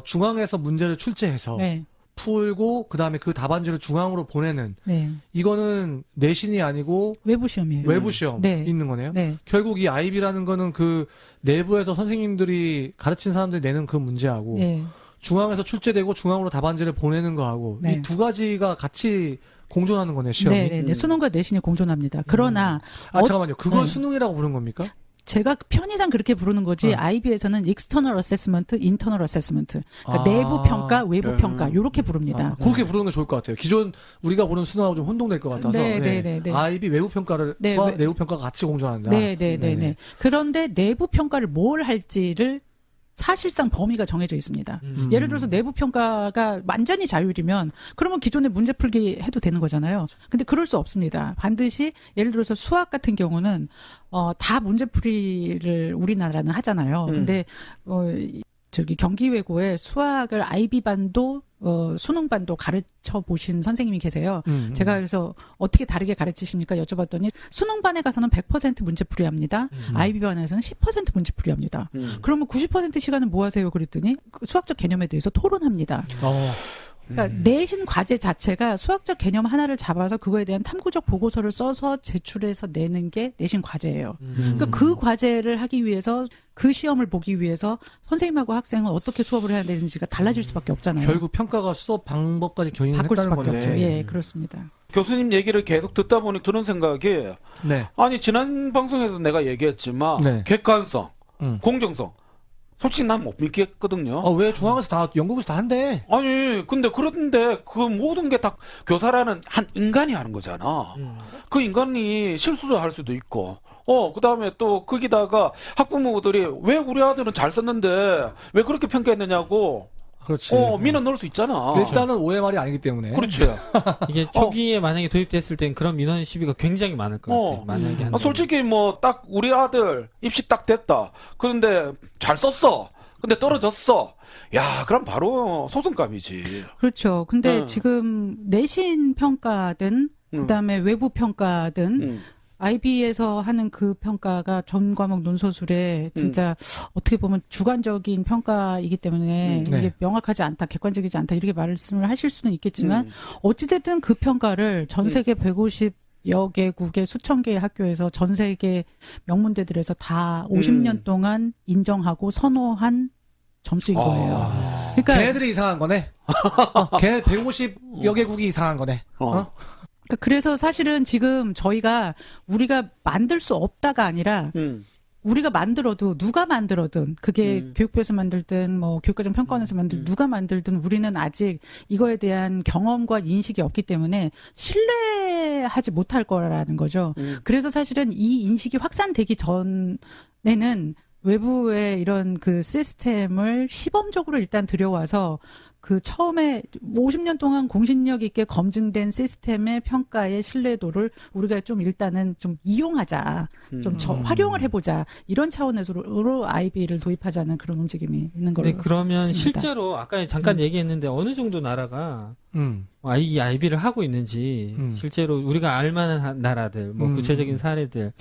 Speaker 1: 중앙에서 문제를 출제해서
Speaker 5: 네.
Speaker 1: 풀고 그다음에 그 답안지를 중앙으로 보내는
Speaker 5: 네.
Speaker 1: 이거는 내신이 아니고
Speaker 5: 외부 시험이에요.
Speaker 1: 외부 시험
Speaker 5: 네.
Speaker 1: 있는 거네요.
Speaker 5: 네.
Speaker 1: 결국 이 IB라는 거는 그 내부에서 선생님들이 가르친 사람들이 내는 그 문제하고
Speaker 5: 네.
Speaker 1: 중앙에서 출제되고 중앙으로 답안지를 보내는 거하고
Speaker 5: 네.
Speaker 1: 이 두 가지가 같이 공존하는 거네요, 시험이.
Speaker 5: 네. 수능과 내신이 공존합니다. 그러나
Speaker 1: 잠깐만요. 그걸
Speaker 5: 네.
Speaker 1: 수능이라고 부른 겁니까?
Speaker 5: 제가 편의상 그렇게 부르는 거지 IB에서는 external assessment, internal assessment. 그러니까 내부 평가, 외부 평가 이렇게 부릅니다.
Speaker 1: 그렇게 부르는 게 좋을 것 같아요. 기존 우리가 부르는 수능하고 좀 혼동될 것 같아서.
Speaker 5: 네.
Speaker 1: IB 외부 평가를 내부 평가가 같이 공존한다.
Speaker 5: 네. 그런데 내부 평가를 뭘 할지를 사실상 범위가 정해져 있습니다. 예를 들어서 내부 평가가 완전히 자율이면 그러면 기존에 문제 풀기 해도 되는 거잖아요. 근데 그럴 수 없습니다. 반드시 예를 들어서 수학 같은 경우는 다 문제 풀이를 우리나라는 하잖아요. 근데 경기외고에 수학을 IB반도 수능반도 가르쳐 보신 선생님이 계세요. 제가 그래서 어떻게 다르게 가르치십니까? 여쭤봤더니 수능반에 가서는 100% 문제풀이 합니다. IB반에서는 10% 문제풀이 합니다. 그러면 90% 시간은 뭐 하세요? 그랬더니 그 수학적 개념에 대해서 토론합니다. 그러니까 내신 과제 자체가 수학적 개념 하나를 잡아서 그거에 대한 탐구적 보고서를 써서 제출해서 내는 게 내신 과제예요. 그러니까 그 과제를 하기 위해서 그 시험을 보기 위해서 선생님하고 학생은 어떻게 수업을 해야 되는지가 달라질 수밖에 없잖아요.
Speaker 1: 결국 평가가 수업 방법까지
Speaker 5: 바꿀
Speaker 1: 경영했다는
Speaker 5: 수밖에
Speaker 1: 건데.
Speaker 5: 없죠. 예, 그렇습니다.
Speaker 6: 교수님 얘기를 계속 듣다 보니 드는 생각이 아니 지난 방송에서 내가 얘기했지만 객관성, 공정성 솔직히 난 못 믿겠거든요.
Speaker 1: 왜 중앙에서 다 영국에서 다 한대?
Speaker 6: 아니 그런데 그 모든 게 다 교사라는 한 인간이 하는 거잖아. 그 인간이 실수를 할 수도 있고 그다음에 또 거기다가 학부모들이 왜 우리 아들은 잘 썼는데 왜 그렇게 평가했느냐고
Speaker 1: 그렇지.
Speaker 6: 민원 넣을 수 있잖아.
Speaker 1: 일단은 오해말이 아니기 때문에.
Speaker 6: 그렇지.
Speaker 7: 이게 초기에 만약에 도입됐을 땐 그런 민원 시비가 굉장히 많을 것 같아요. 만약에
Speaker 6: 솔직히 뭐 딱 우리 아들 입시 딱 됐다. 그런데 잘 썼어. 근데 떨어졌어. 야, 그럼 바로 소송감이지.
Speaker 5: 그렇죠. 근데 지금 내신 평가든 그다음에 외부 평가든 IB에서 하는 그 평가가 전 과목 논서술에 진짜 어떻게 보면 주관적인 평가이기 때문에 이게 명확하지 않다, 객관적이지 않다 이렇게 말씀을 하실 수는 있겠지만 어찌됐든 그 평가를 전 세계 150여 개국의 수천 개의 학교에서 전 세계 명문대들에서 다 50년 동안 인정하고 선호한 점수인 거예요. 그러니까
Speaker 1: 걔네들이 이상한 거네. 걔네 150여 개국이 이상한 거네.
Speaker 5: 그래서 사실은 지금 우리가 만들 수 없다가 아니라 우리가 만들어도 누가 만들어든 그게 교육부에서 만들든 뭐 교육과정 평가원에서 만들든 누가 만들든 우리는 아직 이거에 대한 경험과 인식이 없기 때문에 신뢰하지 못할 거라는 거죠. 그래서 사실은 이 인식이 확산되기 전에는 외부의 이런 그 시스템을 시범적으로 일단 들여와서 그 처음에 50년 동안 공신력 있게 검증된 시스템의 평가의 신뢰도를 우리가 좀 일단은 좀 이용하자, 좀 활용을 해보자 이런 차원에서로 IB를 도입하자는 그런 움직임이 있는 걸로.
Speaker 7: 네, 그러면
Speaker 5: 있습니다.
Speaker 7: 실제로 아까 잠깐 얘기했는데 어느 정도 나라가 이 IB를 하고 있는지 실제로 우리가 알만한 나라들, 뭐 구체적인 사례들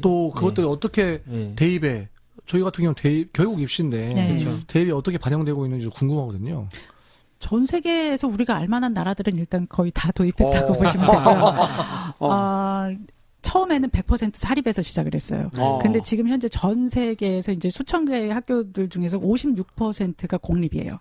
Speaker 1: 또 그것들이 어떻게 대입에 저희 같은 경우는 결국 입시인데 그렇죠. 대입이 어떻게 반영되고 있는지 궁금하거든요.
Speaker 5: 전 세계에서 우리가 알만한 나라들은 일단 거의 다 도입했다고 보시면 되고요. 처음에는 100% 사립에서 시작을 했어요. 근데 지금 현재 전 세계에서 이제 수천 개의 학교들 중에서 56%가 공립이에요.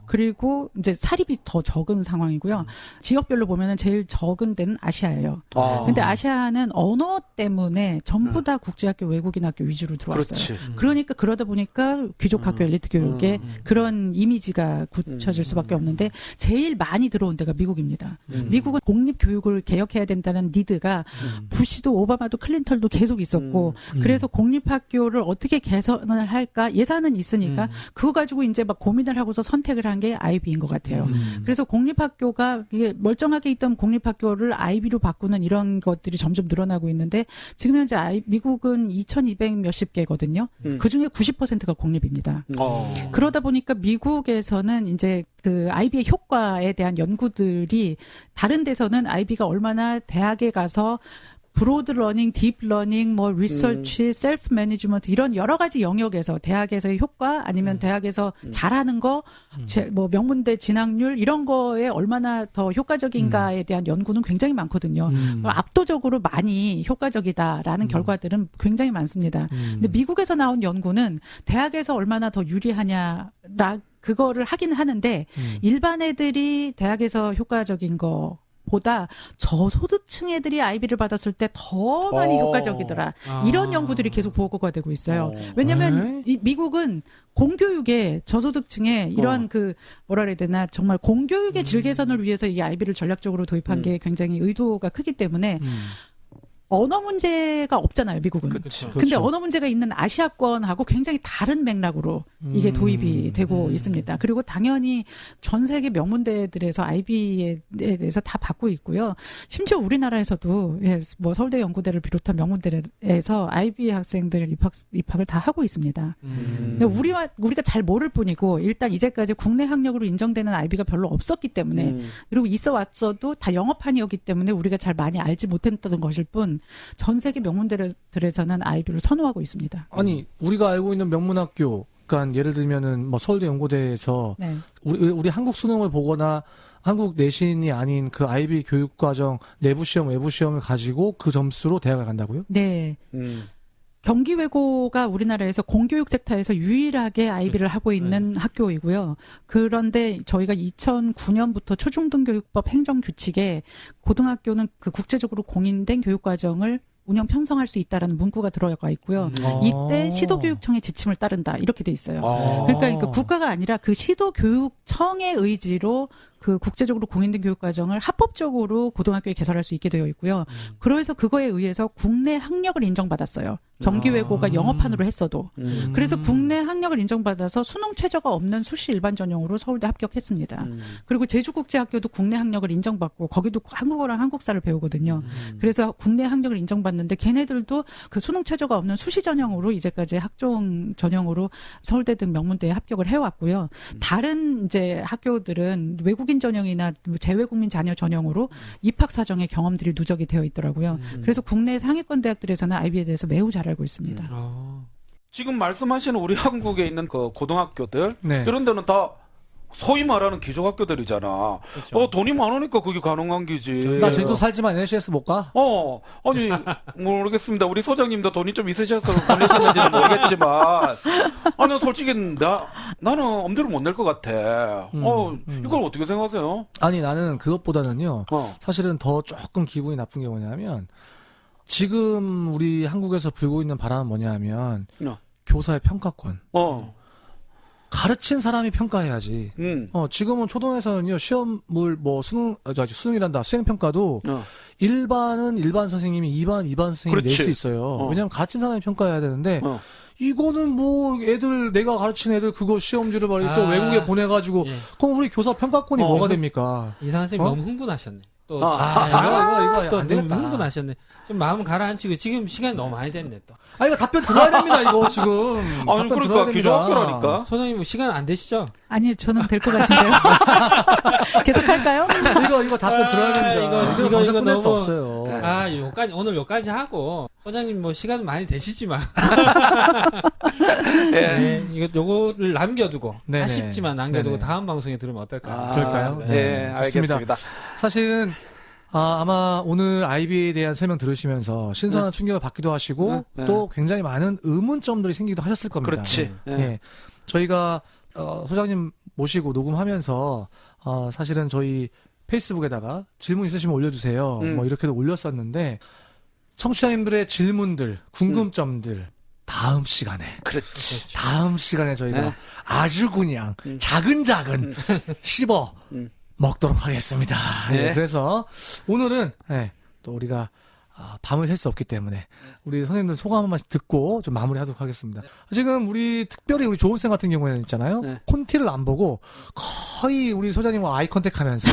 Speaker 5: 그리고 이제 사립이 더 적은 상황이고요. 지역별로 보면은 제일 적은 데는 아시아예요. 근데 아시아는 언어 때문에 전부 다 국제학교, 외국인 학교 위주로 들어왔어요. 그러니까 그러다 보니까 귀족학교 엘리트 교육에 그런 이미지가 굳혀질 수밖에 없는데 제일 많이 들어온 데가 미국입니다. 미국은 공립 교육을 개혁해야 된다는 니드가 부시도 오바마도 클린턴도 계속 있었고 그래서 공립학교를 어떻게 개선을 할까 예산은 있으니까 그거 가지고 이제 막 고민을 하고서 선택을 한 게 아이비인 것 같아요. 그래서 공립학교가 이게 멀쩡하게 있던 공립학교를 아이비로 바꾸는 이런 것들이 점점 늘어나고 있는데 지금 현재 미국은 2,200 몇십 개거든요. 그 중에 90%가 공립입니다. 그러다 보니까 미국에서는 이제 그 아이비의 효과에 대한 연구들이 다른 데서는 아이비가 얼마나 대학에 가서 브로드 러닝, 딥 러닝, 뭐 리서치, 셀프 매니지먼트 이런 여러 가지 영역에서 대학에서의 효과 아니면 대학에서 잘하는 거, 뭐 명문대 진학률 이런 거에 얼마나 더 효과적인가에 대한 연구는 굉장히 많거든요. 압도적으로 많이 효과적이다라는 결과들은 굉장히 많습니다. 근데 미국에서 나온 연구는 대학에서 얼마나 더 유리하냐 그거를 하긴 하는데 일반 애들이 대학에서 효과적인 거 보다 저소득층 애들이 아이비를 받았을 때 더 많이 효과적이더라. 이런 연구들이 계속 보고가 되고 있어요. 왜냐하면 이 미국은 공교육에 저소득층에 이런 그 뭐라 그래야 되나 정말 공교육의 질 개선을 위해서 이 아이비를 전략적으로 도입한 게 굉장히 의도가 크기 때문에 언어 문제가 없잖아요, 미국은.
Speaker 7: 그렇죠.
Speaker 5: 근데 언어 문제가 있는 아시아권하고 굉장히 다른 맥락으로 이게 도입이 되고 있습니다. 그리고 당연히 전 세계 명문대들에서 아이비에 대해서 다 받고 있고요. 심지어 우리나라에서도 뭐 서울대 연구대를 비롯한 명문대에서 아이비 학생들 입학을 다 하고 있습니다. 근데 우리가 잘 모를 뿐이고 일단 이제까지 국내 학력으로 인정되는 아이비가 별로 없었기 때문에 그리고 있어 왔어도 다 영어판이었기 때문에 우리가 잘 많이 알지 못했던 것일 뿐 전 세계 명문대들에서는 아이비를 선호하고 있습니다.
Speaker 1: 아니 우리가 알고 있는 명문학교, 그러니까 예를 들면은 뭐 서울대 연고대에서
Speaker 5: 네.
Speaker 1: 우리 한국 수능을 보거나 한국 내신이 아닌 그 아이비 교육과정 내부 시험, 외부 시험을 가지고 그 점수로 대학을 간다고요?
Speaker 5: 네. 경기외고가 우리나라에서 공교육 섹터에서 유일하게 아이비를 하고 있는 학교이고요. 그런데 저희가 2009년부터 초중등교육법 행정규칙에 고등학교는 그 국제적으로 공인된 교육과정을 운영 편성할 수 있다라는 문구가 들어가 있고요. 이때 시도교육청의 지침을 따른다 이렇게 돼 있어요. 그러니까 그 국가가 아니라 그 시도교육청의 의지로 그 국제적으로 공인된 교육과정을 합법적으로 고등학교에 개설할 수 있게 되어 있고요. 그래서 그거에 의해서 국내 학력을 인정받았어요. 경기외고가 영어판으로 했어도. 그래서 국내 학력을 인정받아서 수능 최저가 없는 수시 일반 전형으로 서울대 합격했습니다. 그리고 제주국제학교도 국내 학력을 인정받고 거기도 한국어랑 한국사를 배우거든요. 그래서 국내 학력을 인정받는데 걔네들도 그 수능 최저가 없는 수시 전형으로 이제까지 학종 전형으로 서울대 등 명문대에 합격을 해왔고요. 다른 이제 학교들은 외국인 전형이나 재외국민 자녀 전형으로 입학 사정에 경험들이 누적이 되어 있더라고요. 그래서 국내 상위권 대학들에서는 아이비에 대해서 매우 잘 알고 있습니다.
Speaker 6: 지금 말씀하시는 우리 한국에 있는 그 고등학교들 이런 데는 다 소위 말하는 기족학교들이잖아.
Speaker 7: 그렇죠.
Speaker 6: 돈이 많으니까 그게 가능한 기지.
Speaker 1: 나 제주도 살지만 NCS 못 가?
Speaker 6: 아니 모르겠습니다. 우리 소장님도 돈이 좀 있으셔서 보내셨는지는 모르겠지만, 아니 솔직히 나는 엄두를 못 낼 것 같아. 이걸 어떻게 생각하세요?
Speaker 1: 아니 나는 그것보다는요. 사실은 더 조금 기분이 나쁜 게 뭐냐면 지금 우리 한국에서 불고 있는 바람은 뭐냐면 교사의 평가권. 가르친 사람이 평가해야지. 지금은 초등에서는요, 시험물, 수능이란다, 수행평가도, 일반은 일반 선생님이, 2반 선생님이 낼 수 있어요. 왜냐면 가르친 사람이 평가해야 되는데, 이거는 내가 가르친 애들 그거 시험지를 말이죠. 외국에 보내가지고, 그럼 우리 교사 평가권이 뭐가 됩니까?
Speaker 7: 이상한 선생님 너무 흥분하셨네. 또,
Speaker 1: 이거
Speaker 7: 또
Speaker 1: 안
Speaker 7: 너무
Speaker 1: 되겠다.
Speaker 7: 흥분하셨네. 좀 마음 가라앉히고 지금 시간이 너무 많이 됐네, 또.
Speaker 1: 이거 답변 들어야 됩니다, 이거 지금.
Speaker 6: 아니, 그러니까 기족학교라니까.
Speaker 7: 소장님 시간 안 되시죠?
Speaker 5: 아니, 저는 될 것 같은데요. 계속할까요?
Speaker 1: 이거 답변 들어야 됩니다. 이거 끝낼 수
Speaker 7: 너무-
Speaker 1: 없어요.
Speaker 7: 오늘 여기까지 하고, 소장님 뭐 시간 많이 되시지만. 요거를 남겨두고,
Speaker 1: 네네.
Speaker 7: 아쉽지만 남겨두고
Speaker 1: 네네.
Speaker 7: 다음 방송에 들으면 어떨까요?
Speaker 1: 그럴까요?
Speaker 6: 네,
Speaker 1: 좋습니다.
Speaker 6: 알겠습니다.
Speaker 1: 사실은 아마 오늘 아이비에 대한 설명 들으시면서 신선한 충격을 받기도 하시고 또 굉장히 많은 의문점들이 생기기도 하셨을 겁니다.
Speaker 6: 그렇지.
Speaker 1: 네. 저희가 소장님 모시고 녹음하면서 사실은 저희 페이스북에다가 질문 있으시면 올려주세요. 뭐 이렇게도 올렸었는데 청취자님들의 질문들, 궁금점들 다음 시간에
Speaker 6: 그렇지.
Speaker 1: 다음 시간에 저희가 아주 그냥 자근자근 씹어 먹도록 하겠습니다.
Speaker 6: 네.
Speaker 1: 그래서 오늘은 또 우리가 밤을 샐 수 없기 때문에 우리 선생님들 소감 한 번씩 듣고 좀 마무리하도록 하겠습니다. 지금 특별히 우리 조은쌤 같은 경우에는 있잖아요.
Speaker 6: 네.
Speaker 1: 콘티를 안 보고 거의 우리 소장님과 아이 컨택하면서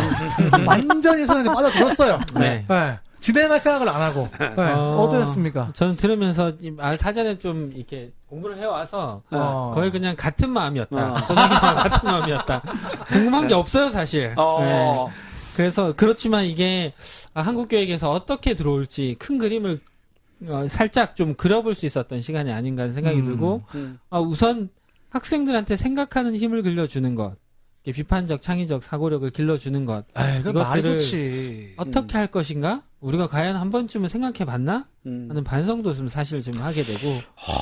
Speaker 1: 완전히 선생님 빠져들었어요.
Speaker 7: 네.
Speaker 1: 네. 진행할 생각을 안 하고. 네. 어떠셨습니까?
Speaker 7: 저는 들으면서 사전에 좀 이렇게 공부를 해와서 거의 그냥 같은 마음이었다. 소장님과 같은 마음이었다. 궁금한 게 없어요, 사실. 네. 그래서 그렇지만 이게 한국교육에서 어떻게 들어올지 큰 그림을 살짝 좀 그려볼 수 있었던 시간이 아닌가 하는 생각이 들고 우선 학생들한테 생각하는 힘을 길러주는 것, 비판적 창의적 사고력을 길러주는 것,
Speaker 1: 이건 말이 좋지.
Speaker 7: 어떻게 할 것인가? 우리가 과연 한 번쯤은 생각해봤나? 하는 반성도 좀 사실 좀 하게 되고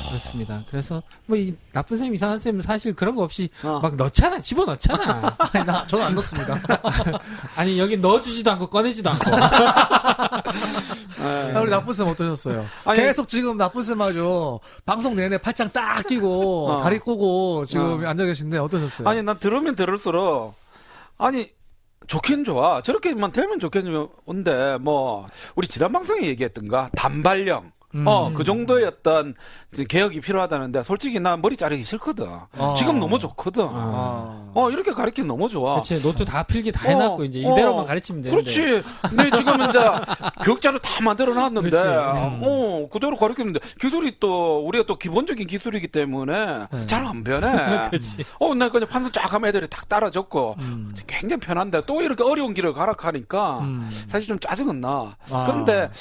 Speaker 7: 그렇습니다. 그래서 뭐 이 나쁜 쌤 이상한 쌤은 사실 그런 거 없이 막 넣잖아, 집어넣잖아.
Speaker 1: 아니, 저는 안 넣습니다.
Speaker 7: 아니 여기 넣어주지도 않고 꺼내지도 않고.
Speaker 1: 우리 나쁜 쌤 어떠셨어요? 계속 지금 나쁜 쌤 아주 방송 내내 팔짱 딱 끼고 다리 꼬고 지금 앉아 계신데 어떠셨어요?
Speaker 6: 아니 난 들으면 들을수록 좋긴 좋아. 저렇게만 되면 좋겠는데, 우리 지난 방송에 얘기했던가? 단발령. 그 정도의 어떤 개혁이 필요하다는데, 솔직히 난 머리 자르기 싫거든. 지금 너무 좋거든. 이렇게 가르치기 너무 좋아.
Speaker 7: 그렇지. 노트 다 필기 다 해놨고, 이제 이대로만 가르치면 되는데.
Speaker 6: 그렇지. 근데 지금 이제 교육자료 다 만들어 놨는데, 그대로 가르치는데, 기술이 우리가 또 기본적인 기술이기 때문에 잘 안 변해.
Speaker 7: 그렇지.
Speaker 6: 내가 그냥 판서 쫙 하면 애들이 딱 따라줬고, 굉장히 편한데, 또 이렇게 어려운 길을 가락하니까, 사실 좀 짜증은 나. 그런데,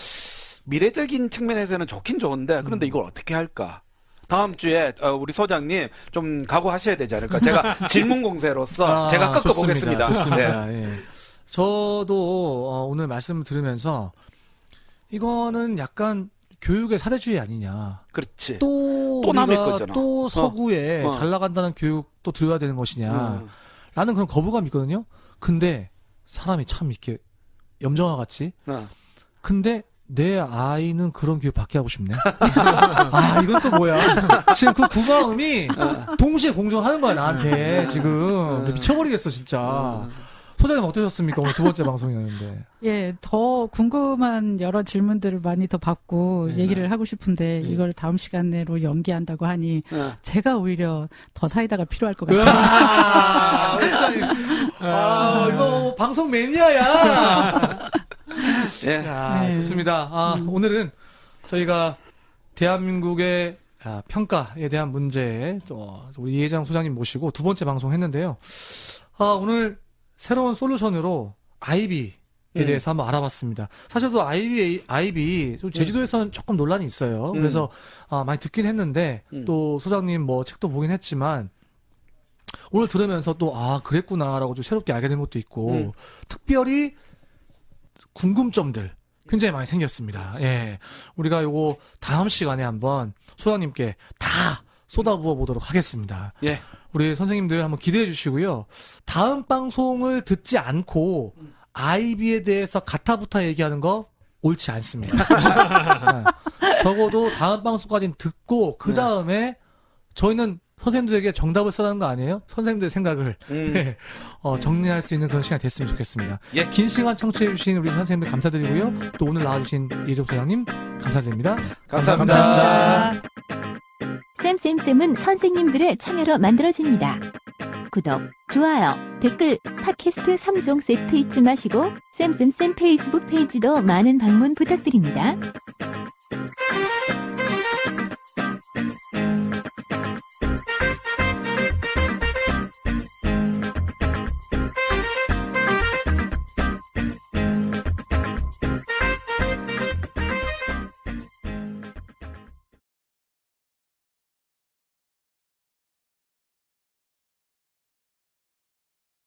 Speaker 6: 미래적인 측면에서는 좋긴 좋은데 그런데 이걸 어떻게 할까? 다음 주에 우리 소장님 좀 각오하셔야 되지 않을까? 제가 질문 공세로서 제가 꺾어보겠습니다.
Speaker 1: 좋습니다. 네. 예. 저도 오늘 말씀을 들으면서 이거는 약간 교육의 사대주의 아니냐.
Speaker 6: 그렇지.
Speaker 1: 또
Speaker 6: 남의
Speaker 1: 우리가
Speaker 6: 거잖아.
Speaker 1: 또 서구에 잘 나간다는 교육 또 들어야 되는 것이냐. 라는 그런 거부감이 있거든요. 근데 사람이 참 이렇게 염정아 같이. 근데 내 아이는 그런 교육 받게 하고 싶네. 이건 또 뭐야. 지금 그 두 마음이 동시에 공존하는 거야, 나한테. 지금. 미쳐버리겠어, 진짜. 소장님 어떠셨습니까? 오늘 두 번째 방송이었는데.
Speaker 5: 예, 더 궁금한 여러 질문들을 많이 더 받고 얘기를 하고 싶은데 이걸 다음 시간으로 연기한다고 하니 제가 오히려 더 사이다가 필요할 것 같아요.
Speaker 1: 이거 방송 매니아야.
Speaker 6: 예.
Speaker 1: 좋습니다. 오늘은 저희가 대한민국의 평가에 대한 문제에 우리 이혜정 소장님 모시고 두 번째 방송 했는데요. 오늘 새로운 솔루션으로 아이비에 대해서 한번 알아봤습니다. 사실 또 아이비 제주도에서는 조금 논란이 있어요. 그래서 많이 듣긴 했는데 또 소장님 책도 보긴 했지만 오늘 들으면서 또 그랬구나라고 좀 새롭게 알게 된 것도 있고 특별히 궁금점들 굉장히 많이 생겼습니다. 예. 우리가 요거 다음 시간에 한번 소장님께 다 쏟아부어 보도록 하겠습니다.
Speaker 6: 예.
Speaker 1: 우리 선생님들 한번 기대해 주시고요. 다음 방송을 듣지 않고 아이비에 대해서 가타부타 얘기하는 거 옳지 않습니다. 적어도 다음 방송까지는 듣고 그 다음에 저희는 선생님들에게 정답을 써라는 거 아니에요? 선생님들의 생각을 정리할 수 있는 그런 시간이 됐으면 좋겠습니다.
Speaker 6: 예.
Speaker 1: 긴 시간 청취해주신 우리 선생님들 감사드리고요. 또 오늘 나와주신 이혜정 소장님 감사드립니다.
Speaker 6: 감사합니다.
Speaker 8: 쌤은 선생님들의 참여로 만들어집니다. 구독, 좋아요, 댓글, 팟캐스트 3종 세트 잊지 마시고 쌤 페이스북 페이지도 많은 방문 부탁드립니다.